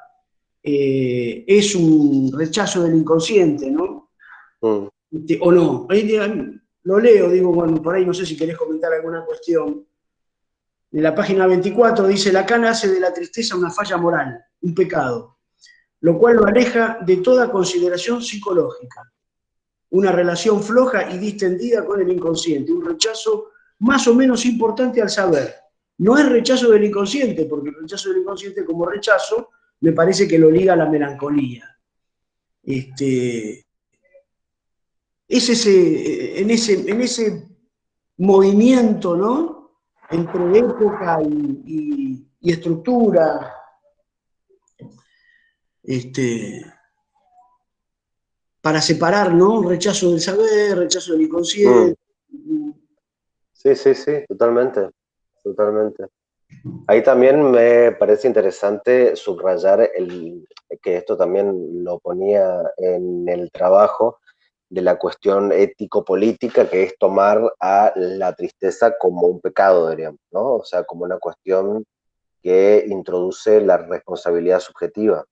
D: es un rechazo del inconsciente, ¿no?
A: Mm.
D: O no. Lo leo, digo, bueno, por ahí no sé si querés comentar alguna cuestión. En la página 24 dice, Lacan hace de la tristeza una falla moral, un pecado, lo cual lo aleja de toda consideración psicológica. Una relación floja y distendida con el inconsciente, un rechazo más o menos importante al saber. No es rechazo del inconsciente, porque el rechazo del inconsciente como rechazo me parece que lo liga a la melancolía. Es en ese movimiento, ¿no? Entre época y estructura, para separar, ¿no? Rechazo del saber, rechazo del
A: Mm.
D: inconsciente.
A: Sí, totalmente. Ahí también me parece interesante subrayar que esto también lo ponía en el trabajo de la cuestión ético-política, que es tomar a la tristeza como un pecado, diríamos, ¿no? O sea, como una cuestión que introduce la responsabilidad subjetiva.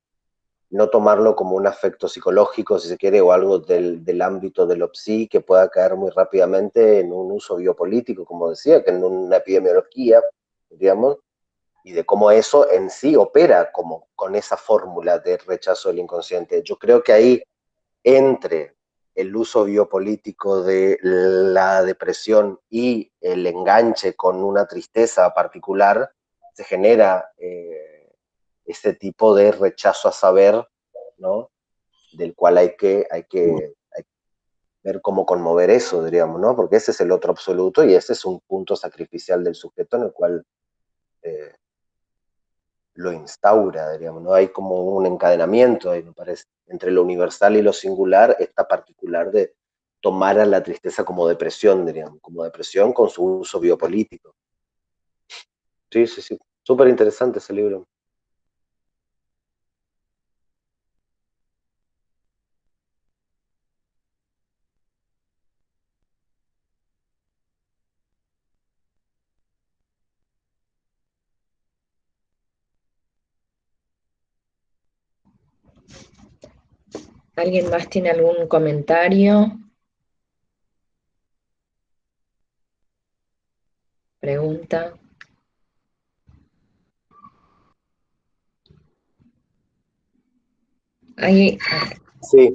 A: No tomarlo como un afecto psicológico, si se quiere, o algo del ámbito de lo psi que pueda caer muy rápidamente en un uso biopolítico, como decía, que en una epidemiología, digamos, y de cómo eso en sí opera como con esa fórmula de rechazo del inconsciente. Yo creo que ahí, entre el uso biopolítico de la depresión y el enganche con una tristeza particular, se genera ese tipo de rechazo a saber, ¿no? Del cual hay que ver cómo conmover eso, diríamos, ¿no? Porque ese es el otro absoluto y ese es un punto sacrificial del sujeto en el cual lo instaura, digamos, ¿no? Hay como un encadenamiento ahí, me parece, entre lo universal y lo singular, esta particular de tomar a la tristeza como depresión, diríamos, como depresión con su uso biopolítico. Sí, sí, sí, súper interesante ese libro.
C: ¿Alguien más tiene algún comentario? ¿Pregunta? Ahí,
A: Sí,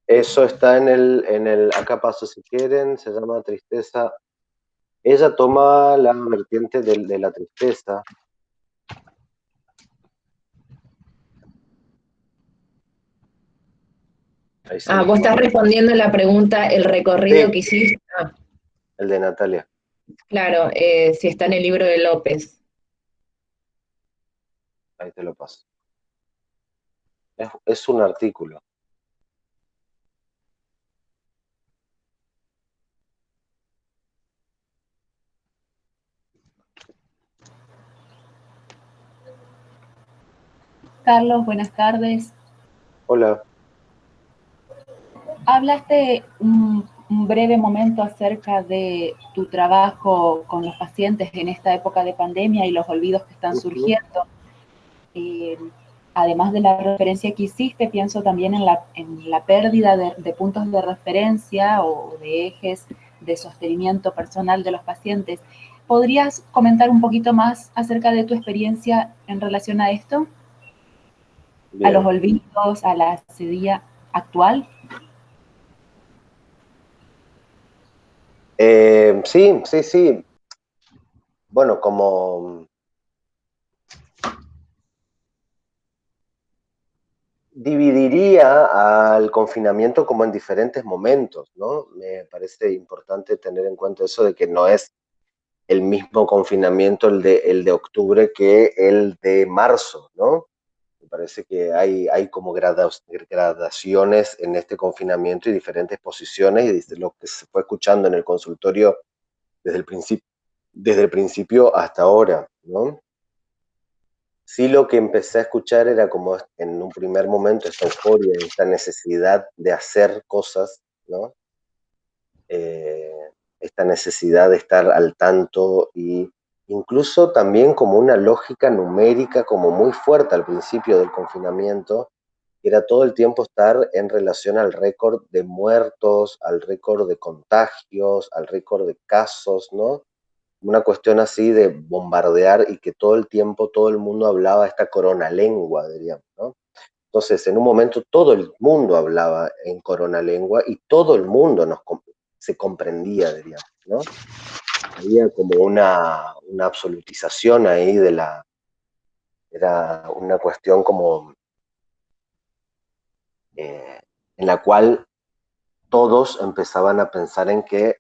A: eso está acá paso si quieren, se llama Tristeza. Ella toma la vertiente de la tristeza. Ahí se lo
C: vos estás
A: pongo.
C: respondiendo la pregunta, el recorrido
A: Sí,
C: que hiciste.
A: el de Natalia.
C: Claro, si está en el libro de López.
A: Ahí te lo paso. Es un artículo.
E: Carlos, buenas tardes.
A: Hola.
E: Hablaste un breve momento acerca de tu trabajo con los pacientes en esta época de pandemia y los olvidos que están surgiendo. Además de la referencia que hiciste, pienso también en la pérdida de puntos de referencia o de ejes de sostenimiento personal de los pacientes. ¿Podrías comentar un poquito más acerca de tu experiencia en relación a esto?
A: Bien.
E: ¿A los olvidos, a la sequía actual?
A: Sí, sí, sí. Bueno, como dividiría al confinamiento como en diferentes momentos, ¿no? Me parece importante tener en cuenta eso de que no es el mismo confinamiento el de octubre que el de marzo, ¿no? Me parece que hay como gradaciones en este confinamiento y diferentes posiciones, y desde lo que se fue escuchando en el consultorio desde el principio hasta ahora, ¿no? Sí, lo que empecé a escuchar era como en un primer momento esta euforia, esta necesidad de hacer cosas, ¿no? Esta necesidad de estar al tanto y incluso también como una lógica numérica como muy fuerte al principio del confinamiento, era todo el tiempo estar en relación al récord de muertos, al récord de contagios, al récord de casos, ¿no? Una cuestión así de bombardear y que todo el tiempo todo el mundo hablaba esta corona lengua, diríamos, ¿no? Entonces, en un momento todo el mundo hablaba en corona lengua y todo el mundo se comprendía, diríamos, ¿no? Había como una absolutización ahí era una cuestión como en la cual todos empezaban a pensar en que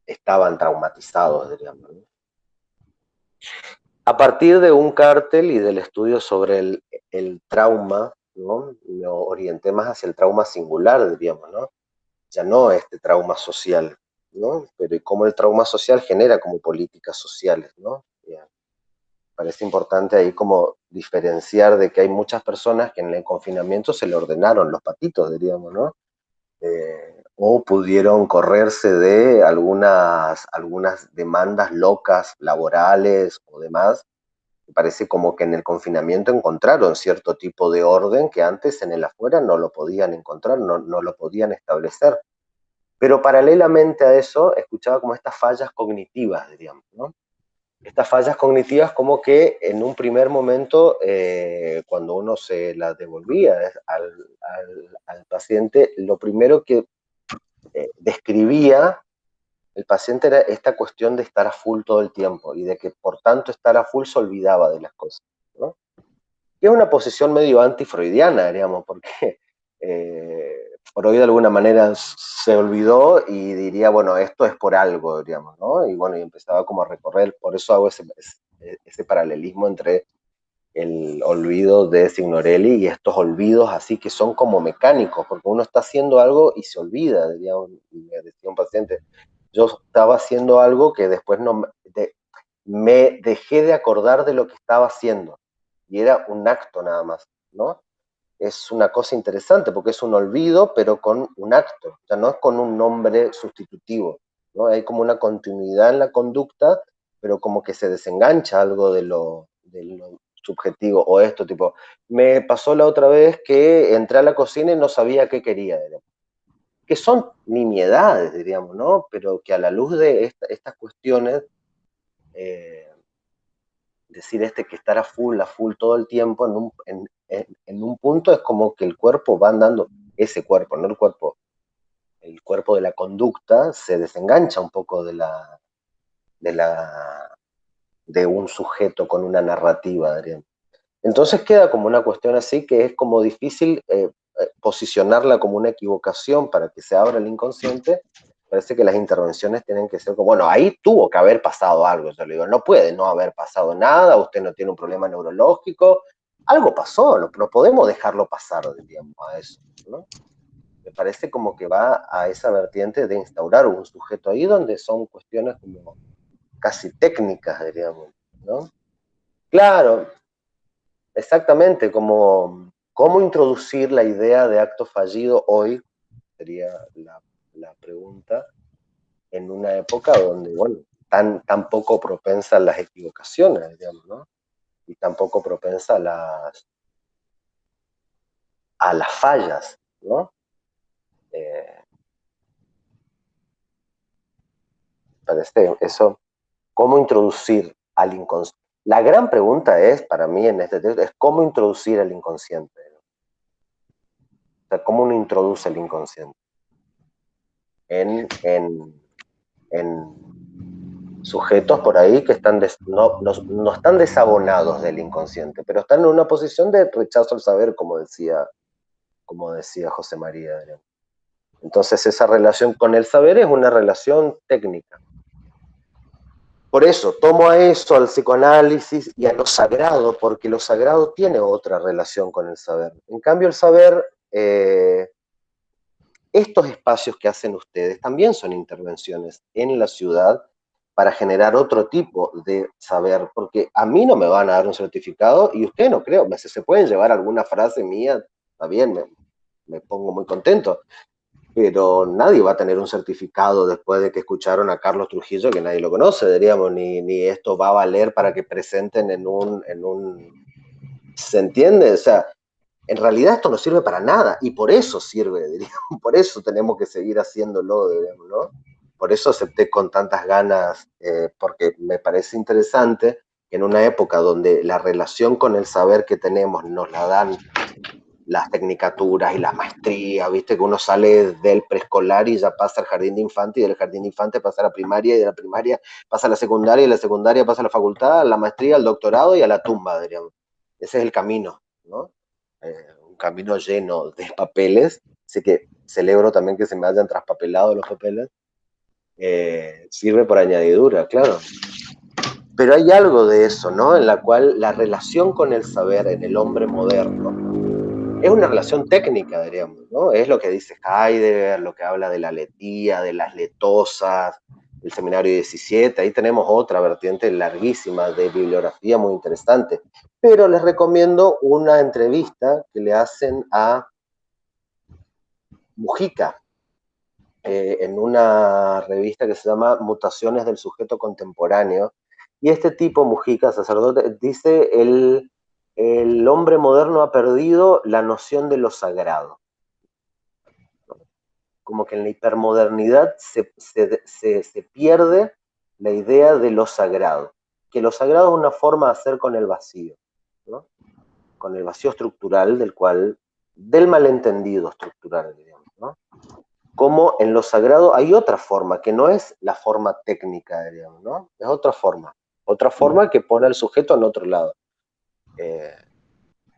A: estaban traumatizados, diríamos, ¿no? A partir de un cártel y del estudio sobre el trauma, ¿no? Me orienté más hacia el trauma singular, diríamos, ¿no? Ya no este trauma social, ¿no? Pero y cómo el trauma social genera como políticas sociales, ¿no? Bien. Parece importante ahí como diferenciar de que hay muchas personas que en el confinamiento se le ordenaron los patitos, diríamos, ¿no? O pudieron correrse de algunas demandas locas laborales o demás. Me parece como que en el confinamiento encontraron cierto tipo de orden que antes en el afuera no lo podían encontrar, no lo podían establecer. Pero paralelamente a eso, escuchaba como estas fallas cognitivas, diríamos, ¿no? Estas fallas cognitivas como que en un primer momento, cuando uno se las devolvía al paciente, lo primero que describía el paciente era esta cuestión de estar a full todo el tiempo y de que por tanto estar a full se olvidaba de las cosas, ¿no? Y es una posición medio antifreudiana, digamos, porque Freud de alguna manera se olvidó y diría, bueno, esto es por algo, digamos, ¿no? Y bueno, y empezaba como a recorrer, por eso hago ese paralelismo entre el olvido de Signorelli y estos olvidos así que son como mecánicos, porque uno está haciendo algo y se olvida, digamos, me decía un paciente, yo estaba haciendo algo que después me dejé de acordar de lo que estaba haciendo, y era un acto nada más, ¿no? Es una cosa interesante, porque es un olvido, pero con un acto, o sea, no es con un nombre sustitutivo, ¿no? Hay como una continuidad en la conducta, pero como que se desengancha algo de lo subjetivo, o esto, tipo, me pasó la otra vez que entré a la cocina y no sabía qué quería, digamos. Que son nimiedades, diríamos, ¿no? Pero que a la luz de estas cuestiones, decir que estar a full todo el tiempo, en un punto es como que el cuerpo va andando, ese cuerpo, no el cuerpo de la conducta, se desengancha un poco de un sujeto con una narrativa, diríamos. Entonces queda como una cuestión así que es como difícil posicionarla como una equivocación para que se abra el inconsciente. Parece que las intervenciones tienen que ser como, bueno, ahí tuvo que haber pasado algo. Yo le digo, no puede no haber pasado nada, usted no tiene un problema neurológico, algo pasó, no podemos dejarlo pasar, diríamos, a eso, ¿no? Me parece como que va a esa vertiente de instaurar un sujeto ahí donde son cuestiones como casi técnicas, diríamos, ¿no? Claro, exactamente, como cómo introducir la idea de acto fallido hoy, sería la pregunta, en una época donde, bueno, tan poco propensa a las equivocaciones, digamos, ¿no? Y tan poco propensa a las fallas, ¿no? Parece eso, cómo introducir al inconsciente. La gran pregunta es, para mí en este texto, es cómo introducir el inconsciente, ¿no? O sea, cómo uno introduce el inconsciente en sujetos por ahí que están no están desabonados del inconsciente, pero están en una posición de rechazo al saber, como decía José María. Entonces esa relación con el saber es una relación técnica. Por eso tomo a eso, al psicoanálisis y a lo sagrado, porque lo sagrado tiene otra relación con el saber. En cambio el saber, estos espacios que hacen ustedes también son intervenciones en la ciudad para generar otro tipo de saber, porque a mí no me van a dar un certificado y usted no creo, se pueden llevar alguna frase mía, está bien, me pongo muy contento, pero nadie va a tener un certificado después de que escucharon a Carlos Trujillo, que nadie lo conoce, diríamos, ni esto va a valer para que presenten en un ¿se entiende? O sea, en realidad esto no sirve para nada, y por eso sirve, diríamos, por eso tenemos que seguir haciéndolo, diríamos, ¿no? Por eso acepté con tantas ganas, porque me parece interesante que en una época donde la relación con el saber que tenemos nos la dan las tecnicaturas y las maestrías, viste que uno sale del preescolar y ya pasa al jardín de infante, y del jardín de infante pasa a la primaria, y de la primaria pasa a la secundaria, y de la secundaria pasa a la facultad, a la maestría, al doctorado y a la tumba, diríamos. Ese es el camino, ¿no? Un camino lleno de papeles, así que celebro también que se me hayan traspapelado los papeles, sirve por añadidura, claro. Pero hay algo de eso, ¿no? En la cual la relación con el saber en el hombre moderno es una relación técnica, diríamos, ¿no? Es lo que dice Heidegger, lo que habla de la letía, de las letosas, el seminario 17, ahí tenemos otra vertiente larguísima de bibliografía muy interesante. Pero les recomiendo una entrevista que le hacen a Mujica, en una revista que se llama Mutaciones del Sujeto Contemporáneo, y este tipo, Mujica, sacerdote, dice, el hombre moderno ha perdido la noción de lo sagrado. Como que en la hipermodernidad se pierde la idea de lo sagrado, que lo sagrado es una forma de hacer con el vacío, ¿no? Con el vacío estructural del malentendido estructural, digamos, ¿no? Como en lo sagrado hay otra forma, que no es la forma técnica, digamos, ¿no? Es otra forma que pone al sujeto en otro lado.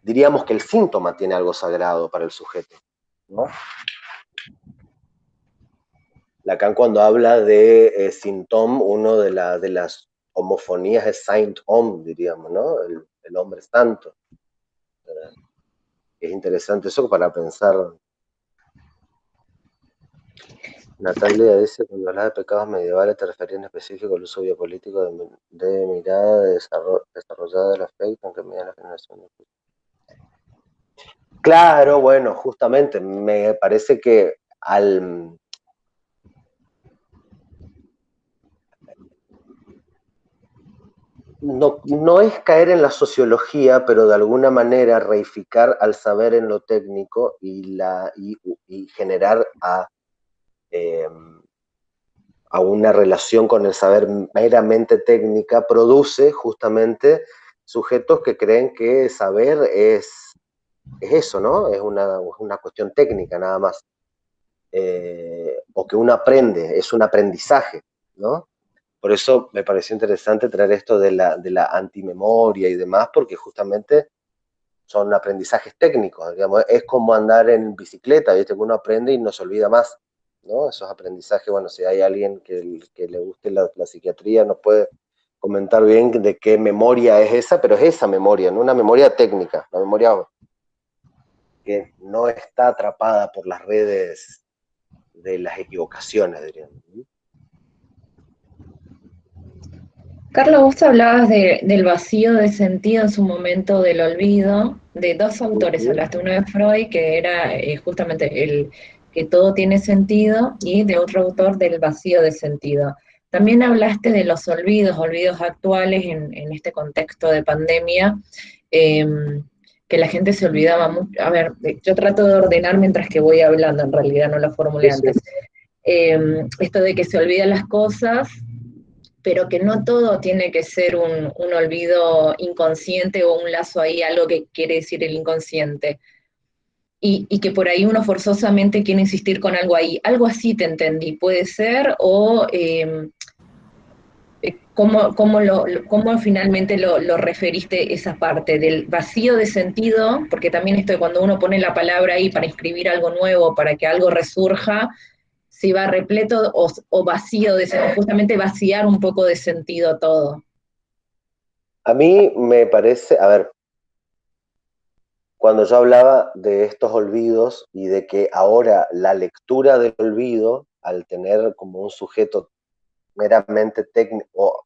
A: Diríamos que el síntoma tiene algo sagrado para el sujeto, ¿no? Lacan, cuando habla de symptôme, uno de las homofonías es saint homme, diríamos, ¿no? el hombre santo. Es interesante eso para pensar. Natalia dice, cuando hablas de pecados medievales te referías en específico al uso biopolítico de mirada desarrollada del afecto en que medía la generación de... Claro, bueno, justamente, me parece que no es caer en la sociología, pero de alguna manera reificar al saber en lo técnico y generar a una relación con el saber meramente técnica, produce justamente sujetos que creen que saber es eso, ¿no? Es una cuestión técnica nada más. O que uno aprende, es un aprendizaje, ¿no? Por eso me pareció interesante traer esto de la antimemoria y demás, porque justamente son aprendizajes técnicos, digamos, es como andar en bicicleta, ¿viste? Que uno aprende y no se olvida más, ¿no? Esos aprendizajes, bueno, si hay alguien que le guste la psiquiatría, nos puede comentar bien de qué memoria es esa, pero es esa memoria, no una memoria técnica, una memoria que no está atrapada por las redes de las equivocaciones, diríamos.
C: Carlos, vos hablabas del vacío de sentido en su momento del olvido, de dos autores, hablaste, uno de Freud, que era justamente el que todo tiene sentido, y de otro autor del vacío de sentido. También hablaste de los olvidos actuales en este contexto de pandemia, que la gente se olvidaba mucho. A ver, yo trato de ordenar mientras que voy hablando, en realidad no lo formulé antes. Esto de que se olvidan las cosas, pero que no todo tiene que ser un olvido inconsciente o un lazo ahí, algo que quiere decir el inconsciente. Y que por ahí uno forzosamente quiere insistir con algo ahí. Algo así te entendí, ¿puede ser? O ¿cómo finalmente lo referiste esa parte del vacío de sentido? Porque también esto de cuando uno pone la palabra ahí para inscribir algo nuevo, para que algo resurja, si va repleto o vacío, o justamente vaciar un poco de sentido todo.
A: A mí me parece, a ver, cuando yo hablaba de estos olvidos y de que ahora la lectura del olvido, al tener como un sujeto meramente técnico,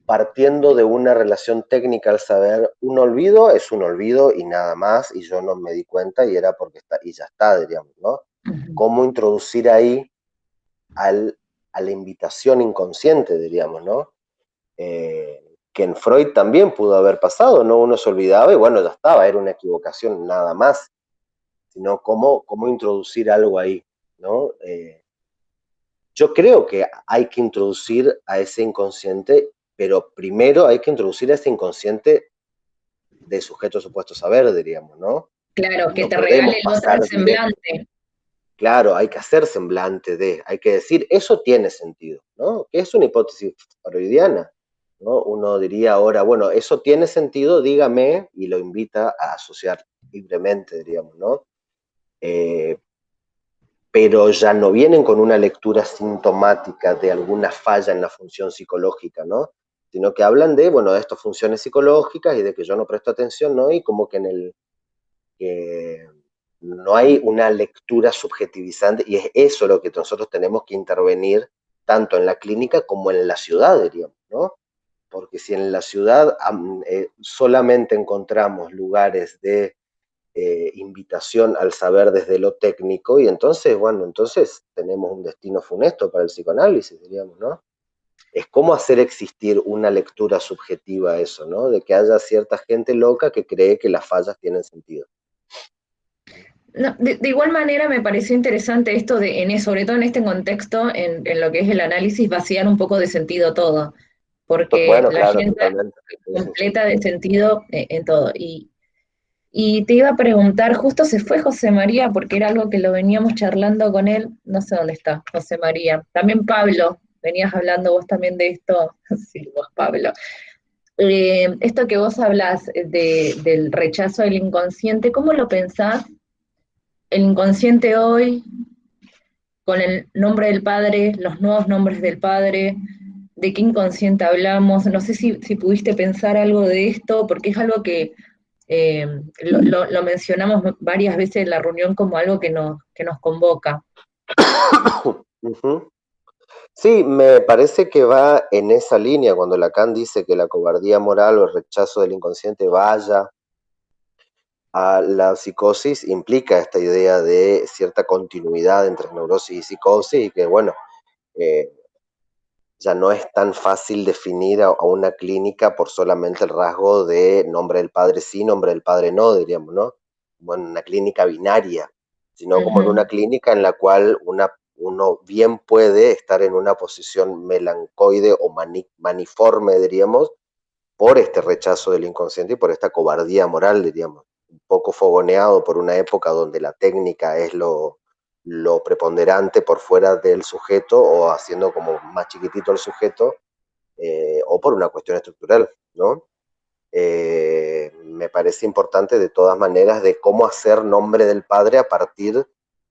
A: partiendo de una relación técnica al saber, un olvido es un olvido y nada más, y yo no me di cuenta y era porque está, y ya está, diríamos, ¿no? Cómo introducir ahí a la invitación inconsciente, diríamos, ¿no? Que en Freud también pudo haber pasado, ¿no? Uno se olvidaba y bueno, ya estaba, era una equivocación nada más, sino cómo introducir algo ahí, ¿no? Yo creo que hay que introducir a ese inconsciente, pero primero hay que introducir a ese inconsciente de sujeto supuesto saber, diríamos, ¿no?
C: Claro, que te regale el otro semblante.
A: Claro, hay que hacer semblante de, hay que decir, eso tiene sentido, ¿no? Que es una hipótesis freudiana, ¿no? Uno diría ahora, bueno, eso tiene sentido, dígame, y lo invita a asociar libremente, diríamos, ¿no? Pero ya no vienen con una lectura sintomática de alguna falla en la función psicológica, ¿no? Sino que hablan de, bueno, de estas funciones psicológicas y de que yo no presto atención, ¿no? Y como que no hay una lectura subjetivizante, y es eso lo que nosotros tenemos que intervenir tanto en la clínica como en la ciudad, diríamos, ¿no? Porque si en la ciudad solamente encontramos lugares de invitación al saber desde lo técnico, y entonces, bueno, entonces tenemos un destino funesto para el psicoanálisis, diríamos, ¿no? Es como hacer existir una lectura subjetiva a eso, ¿no? De que haya cierta gente loca que cree que las fallas tienen sentido.
C: No, de igual manera me pareció interesante esto sobre todo en este contexto, en lo que es el análisis, vaciar un poco de sentido todo, porque
A: bueno,
C: la
A: claro,
C: gente
A: totalmente.
C: completa de sentido en todo. Y te iba a preguntar, justo se fue José María, porque era algo que lo veníamos charlando con él, no sé dónde está José María, también Pablo, venías hablando vos también de esto, sí, vos Pablo. Esto que vos hablás del rechazo del inconsciente, ¿cómo lo pensás? El inconsciente hoy, con el nombre del Padre, los nuevos nombres del Padre, de qué inconsciente hablamos. No sé si pudiste pensar algo de esto, porque es algo que lo mencionamos varias veces en la reunión como algo que nos convoca.
A: Ujú. Sí, me parece que va en esa línea cuando Lacan dice que la cobardía moral o el rechazo del inconsciente vaya a la psicosis, implica esta idea de cierta continuidad entre neurosis y psicosis y que, bueno, eh, ya no es tan fácil definir a una clínica por solamente el rasgo de nombre del padre sí, nombre del padre no, diríamos, ¿no? Como en una clínica binaria, sino como en una clínica en la cual uno bien puede estar en una posición melancoide o maniforme, diríamos, por este rechazo del inconsciente y por esta cobardía moral, diríamos, un poco fogoneado por una época donde la técnica es lo preponderante por fuera del sujeto o haciendo como más chiquitito el sujeto, o por una cuestión estructural, ¿no? Me parece importante de todas maneras de cómo hacer nombre del padre a partir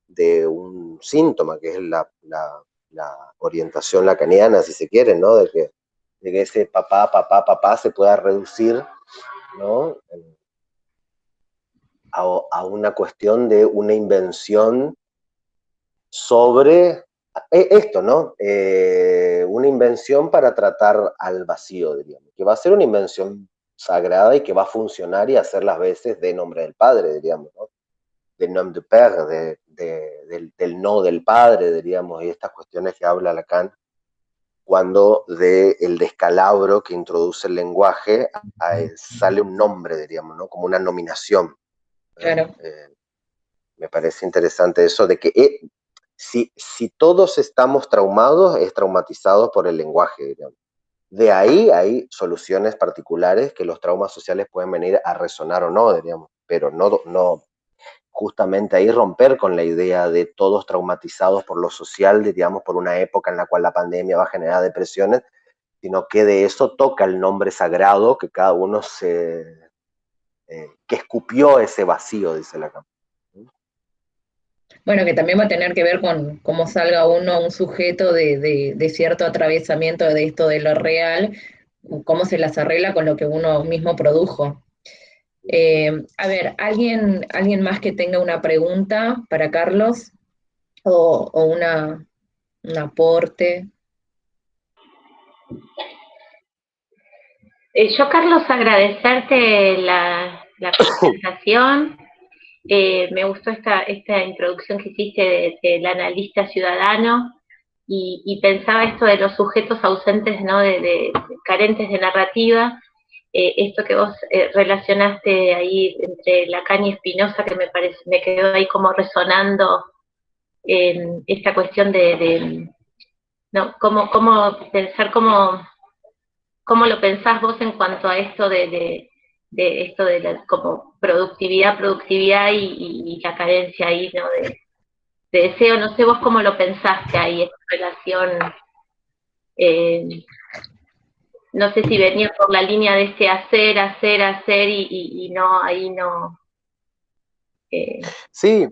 A: de un síntoma, que es la orientación lacaniana, si se quiere, ¿no? De que ese papá se pueda reducir, ¿no? A una cuestión de una invención sobre esto, ¿no? Una invención para tratar al vacío, diríamos, que va a ser una invención sagrada y que va a funcionar y hacer las veces de nombre del padre, diríamos, ¿no? De nom du père, del no del padre, diríamos, y estas cuestiones que habla Lacan cuando del descalabro que introduce el lenguaje sale un nombre, diríamos, ¿no? Como una nominación.
C: Claro.
A: Me parece interesante eso de que si todos estamos traumados, es traumatizados por el lenguaje, digamos. De ahí hay soluciones particulares que los traumas sociales pueden venir a resonar o no, diríamos, pero no justamente ahí romper con la idea de todos traumatizados por lo social, digamos, por una época en la cual la pandemia va a generar depresiones, sino que de eso toca el nombre sagrado que cada uno que escupió ese vacío, dice Lacan.
C: Bueno, que también va a tener que ver con cómo salga uno, un sujeto de cierto atravesamiento de esto de lo real, cómo se las arregla con lo que uno mismo produjo. A ver, ¿alguien más que tenga una pregunta para Carlos? ¿O un aporte?
B: Yo, Carlos, agradecerte la presentación. Me gustó esta introducción que hiciste del analista ciudadano y pensaba esto de los sujetos ausentes, ¿no? de carentes de narrativa. Esto que vos relacionaste ahí entre Lacan y Spinoza, que me quedó ahí como resonando esta cuestión ¿no? cómo pensar, cómo lo pensás vos en cuanto a esto de esto de la como productividad y la carencia ahí, ¿no? De deseo, no sé vos cómo lo pensaste ahí, esta relación, no sé si venía por la línea de este hacer y no, ahí no.
A: Sí,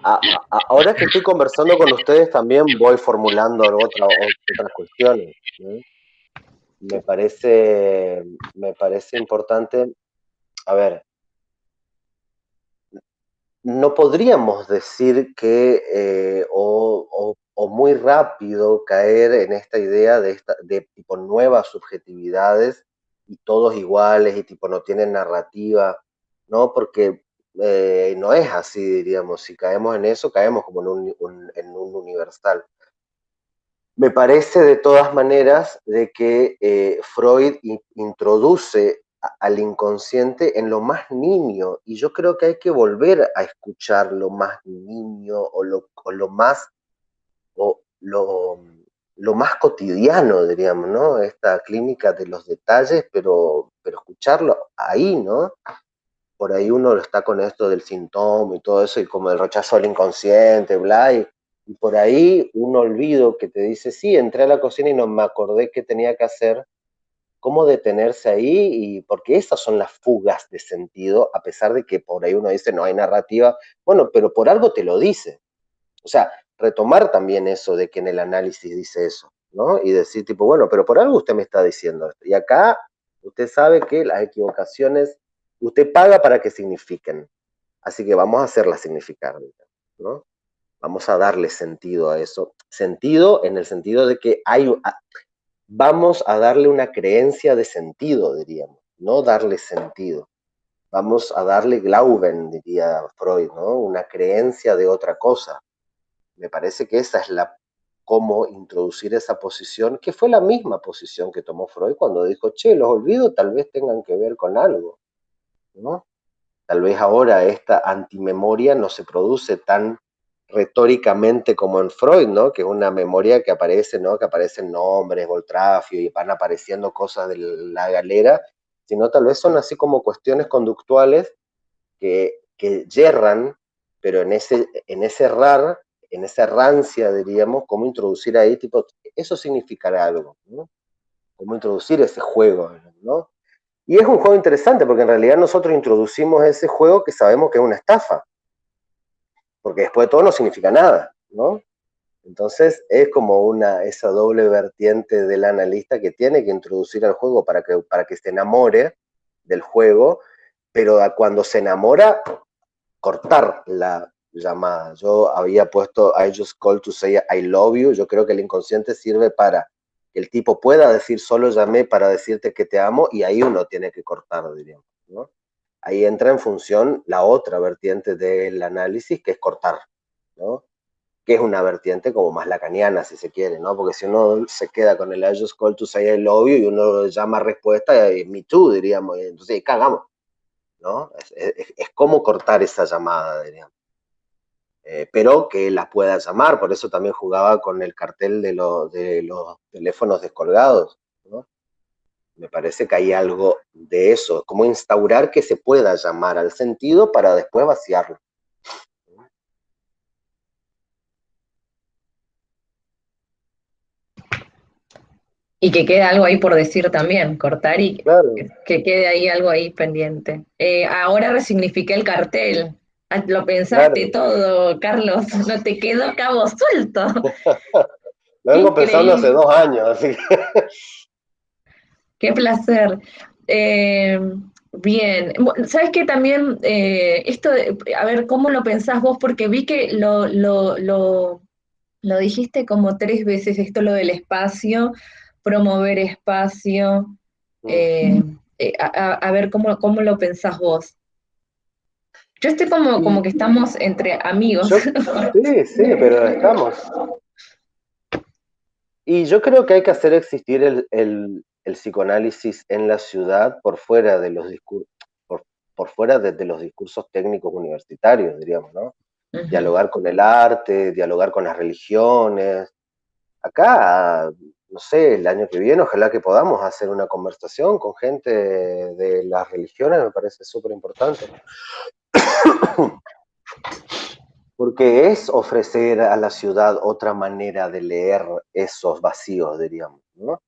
A: ahora que estoy conversando con ustedes también voy formulando otras cuestiones, ¿no? Me parece importante, a ver, no podríamos decir que, o muy rápido caer en esta idea de tipo nuevas subjetividades y todos iguales y tipo no tienen narrativa, ¿no? Porque no es así, diríamos, si caemos en eso, caemos como en un universal. Me parece de todas maneras de que Freud introduce al inconsciente en lo más niño y yo creo que hay que volver a escuchar lo más niño o lo más o lo más cotidiano, diríamos, ¿no? Esta clínica de los detalles, pero escucharlo ahí, ¿no? Por ahí uno está con esto del síntoma y todo eso y como el rechazo al inconsciente, bla, y por ahí un olvido que te dice, sí, entré a la cocina y no me acordé qué tenía que hacer, cómo detenerse ahí, y porque esas son las fugas de sentido, a pesar de que por ahí uno dice, no hay narrativa, bueno, pero por algo te lo dice. O sea, retomar también eso de que en el análisis dice eso. ¿no? Y decir tipo, bueno, pero por algo usted me está diciendo esto. Y acá usted sabe que las equivocaciones, usted paga para que signifiquen. Así que vamos a hacerlas significar, ¿no? Vamos a darle sentido a eso. Sentido en el sentido de que vamos a darle una creencia de sentido, diríamos, no darle sentido. Vamos a darle Glauben, diría Freud, ¿no? Una creencia de otra cosa. Me parece que esa es cómo introducir esa posición, que fue la misma posición que tomó Freud cuando dijo, che, los olvidos tal vez tengan que ver con algo, ¿no? Tal vez ahora esta antimemoria no se produce tan retóricamente como en Freud, ¿no? Que es una memoria que aparece, ¿no? Que aparecen nombres, Voltrafio, y van apareciendo cosas de la galera, sino tal vez son así como cuestiones conductuales que yerran, pero en ese errar, en esa errancia, diríamos, cómo introducir ahí, tipo, eso significará algo, ¿no? Cómo introducir ese juego, ¿no? Y es un juego interesante porque en realidad nosotros introducimos ese juego que sabemos que es una estafa, porque después de todo no significa nada, ¿no? Entonces es como esa doble vertiente del analista que tiene que introducir al juego para que se enamore del juego, pero cuando se enamora, cortar la llamada. Yo había puesto I just called to say I love you. Yo creo que el inconsciente sirve para que el tipo pueda decir solo llamé para decirte que te amo, y ahí uno tiene que cortar, diríamos, ¿no? Ahí entra en función la otra vertiente del análisis, que es cortar, ¿no? Que es una vertiente como más lacaniana, si se quiere, ¿no? Porque si uno se queda con el I just called to say I love you y uno llama respuesta, me too, diríamos, y entonces cagamos, ¿no? Es como cortar esa llamada, diríamos. Pero que la pueda llamar, por eso también jugaba con el cartel de los teléfonos descolgados, ¿no? Me parece que hay algo de eso, como instaurar que se pueda llamar al sentido para después vaciarlo.
C: Y que quede algo ahí por decir también, cortar y
A: claro.
C: que quede ahí algo ahí pendiente. Ahora resignifiqué el cartel. Lo pensaste todo, Carlos, no te quedó cabo suelto.
A: Lo vengo pensando hace 2 años, así que...
C: Qué placer. Bien, ¿sabes qué también? Esto a ver, ¿cómo lo pensás vos? Porque vi que lo dijiste como 3 veces, esto lo del espacio, promover espacio. A ver, ¿cómo lo pensás vos? Yo estoy como que estamos entre amigos.
A: Sí, pero estamos. Y yo creo que hay que hacer existir el psicoanálisis en la ciudad por fuera de los discursos, por fuera de los discursos técnicos universitarios, diríamos, ¿no? Dialogar con el arte, dialogar con las religiones. Acá, no sé, el año que viene, ojalá que podamos hacer una conversación con gente de las religiones, me parece súper importante. Porque es ofrecer a la ciudad otra manera de leer esos vacíos, diríamos, ¿no?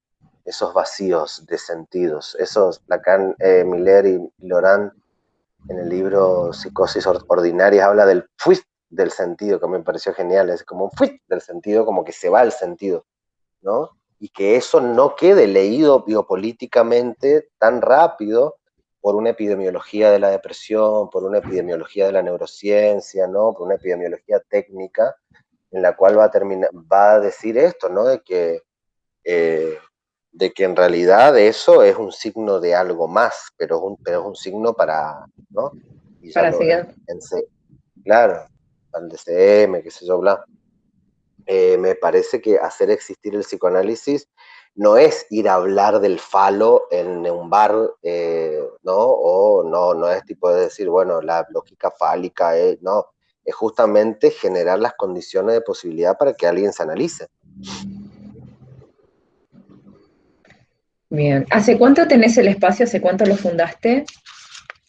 A: Esos vacíos de sentidos. Esos, Lacan, Miller y Laurent, en el libro Psicosis Ordinarias, habla del fuit del sentido, que me pareció genial. Es como un fuit del sentido, como que se va el sentido, ¿no? Y que eso no quede leído biopolíticamente tan rápido por una epidemiología de la depresión, por una epidemiología de la neurociencia, ¿no? Por una epidemiología técnica, en la cual va a decir esto, ¿no? De que en realidad eso es un signo de algo más, pero es un signo para, ¿no? Y ya
C: para seguir.
A: Claro, para el DCM, qué sé yo, bla. Me parece que hacer existir el psicoanálisis no es ir a hablar del falo en un bar, ¿no? O no es tipo de decir, bueno, la lógica fálica, no. Es justamente generar las condiciones de posibilidad para que alguien se analice.
C: Bien. ¿Hace cuánto tenés el espacio? ¿Hace cuánto lo fundaste?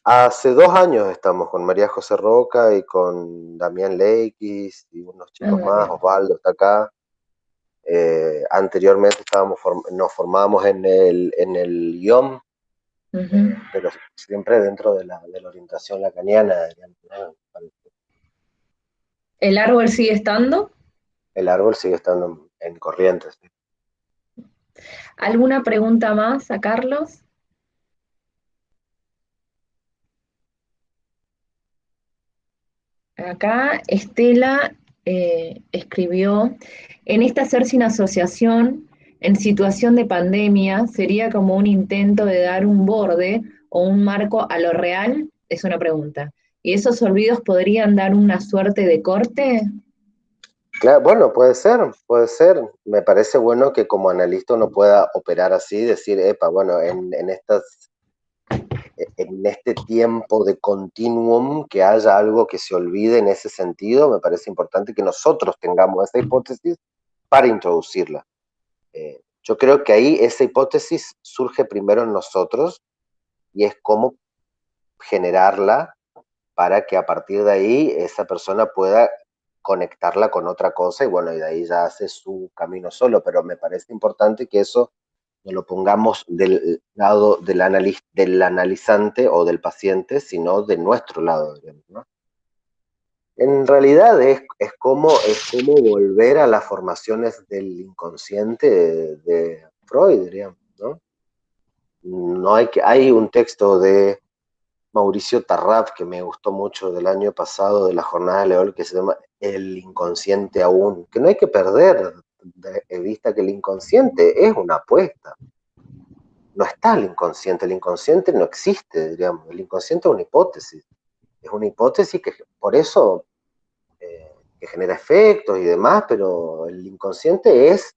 A: Hace 2 años estamos con María José Roca y con Damián Leikis y unos chicos más, Osvaldo está acá. Anteriormente nos formábamos en el IOM, pero siempre dentro de la orientación lacaniana.
C: ¿El árbol sigue estando?
A: El árbol sigue estando en Corrientes.
C: ¿Alguna pregunta más a Carlos? Acá Estela escribió, en esta Ser sin asociación, en situación de pandemia, sería como un intento de dar un borde o un marco a lo real, es una pregunta. ¿Y esos olvidos podrían dar una suerte de corte?
A: Claro, bueno, puede ser, puede ser. Me parece bueno que como analista uno pueda operar así, decir, epa, bueno, en este tiempo de continuum, que haya algo que se olvide en ese sentido, me parece importante que nosotros tengamos esa hipótesis para introducirla. Yo creo que ahí esa hipótesis surge primero en nosotros y es cómo generarla para que a partir de ahí esa persona pueda conectarla con otra cosa y bueno, y de ahí ya hace su camino solo, pero me parece importante que eso no lo pongamos del lado del analizante o del paciente, sino de nuestro lado, digamos, ¿no? En realidad es como volver a las formaciones del inconsciente de Freud, diríamos, ¿no? No hay un texto de Mauricio Tarraf que me gustó mucho del año pasado de la jornada de Leol que se llama El inconsciente aún, que no hay que perder de vista que el inconsciente es una apuesta. No está el inconsciente no existe, diríamos. El inconsciente es una hipótesis que por eso que genera efectos y demás, pero el inconsciente es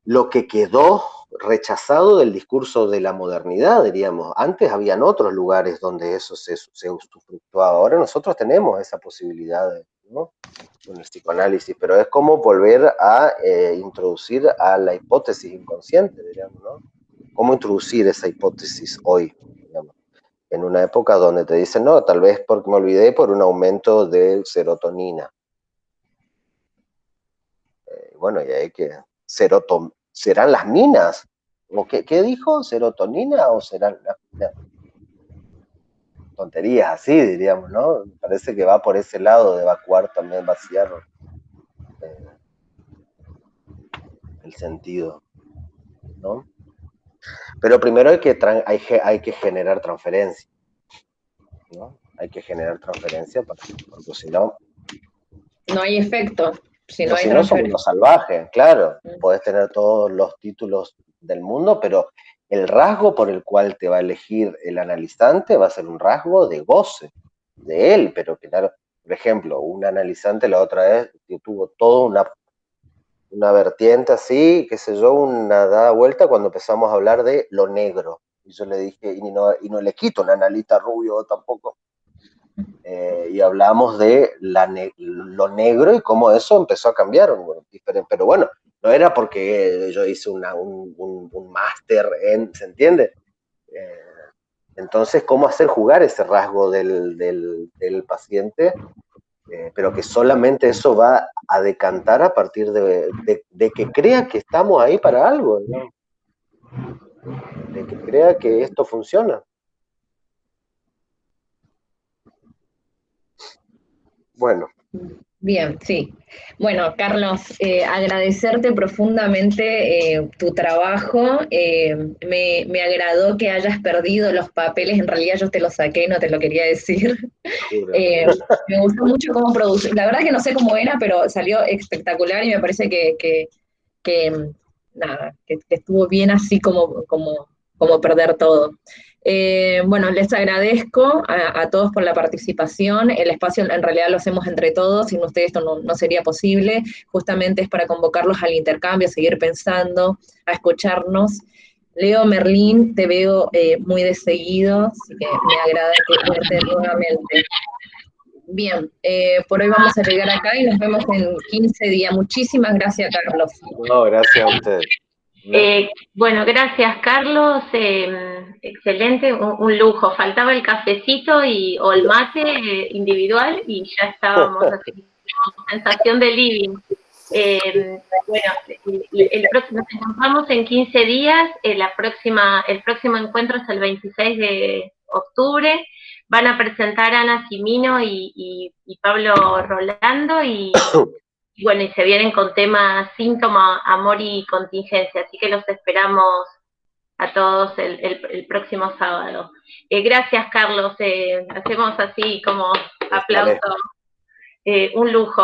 A: lo que quedó rechazado del discurso de la modernidad, diríamos. Antes habían otros lugares donde eso se usufructuaba. Ahora nosotros tenemos esa posibilidad, ¿no? Con el psicoanálisis, pero es como volver a introducir a la hipótesis inconsciente, diríamos, ¿no? ¿Cómo introducir esa hipótesis hoy, digamos? En una época donde te dicen, no, tal vez porque me olvidé por un aumento de serotonina. Bueno, y hay que... ¿Serán las minas? ¿O qué dijo? ¿Serotonina o serán las minas? Tonterías así, diríamos, ¿no? Me parece que va por ese lado de evacuar también, vaciar el sentido, ¿no? Pero primero hay que generar transferencia, ¿no? Hay que generar transferencia porque si no...
C: No hay efecto, si no hay
A: Si no somos unos salvajes, claro. Podés tener todos los títulos del mundo, pero el rasgo por el cual te va a elegir el analizante va a ser un rasgo de goce de él, pero que claro, por ejemplo, un analizante la otra vez que tuvo toda una vertiente así, qué sé yo, una dada vuelta cuando empezamos a hablar de lo negro. Y yo le dije, y no le quito un analista rubio tampoco. Y hablamos de lo negro y cómo eso empezó a cambiar. Pero bueno, no era porque yo hice un máster en, ¿se entiende? Entonces, ¿cómo hacer jugar ese rasgo del paciente? Pero que solamente eso va a decantar a partir de que crea que estamos ahí para algo, ¿no? De que crea que esto funciona. Bueno.
C: Bien, sí. Bueno, Carlos, agradecerte profundamente tu trabajo. Me agradó que hayas perdido los papeles. En realidad yo te los saqué, no te lo quería decir. Me gustó mucho cómo producir. La verdad que no sé cómo era, pero salió espectacular y me parece que estuvo bien así como perder todo. Bueno, les agradezco a todos por la participación. El espacio en realidad lo hacemos entre todos, sin ustedes esto no sería posible. Justamente es para convocarlos al intercambio, a seguir pensando, a escucharnos. Leo Merlín, te veo muy de seguido, así que me agrada verte nuevamente. Bien, por hoy vamos a llegar acá y nos vemos en 15 días. Muchísimas gracias, Carlos.
A: No, gracias a ustedes.
B: Bueno, gracias Carlos, excelente, un lujo. Faltaba el cafecito o el mate individual y ya estábamos así, sensación de living. Bueno, nos encontramos en 15 días, el próximo encuentro es el 26 de octubre. Van a presentar Ana Simino y Pablo Rolando y bueno, y se vienen con temas síntoma, amor y contingencia, así que los esperamos a todos el próximo sábado. Gracias, Carlos, hacemos así como aplauso, un lujo.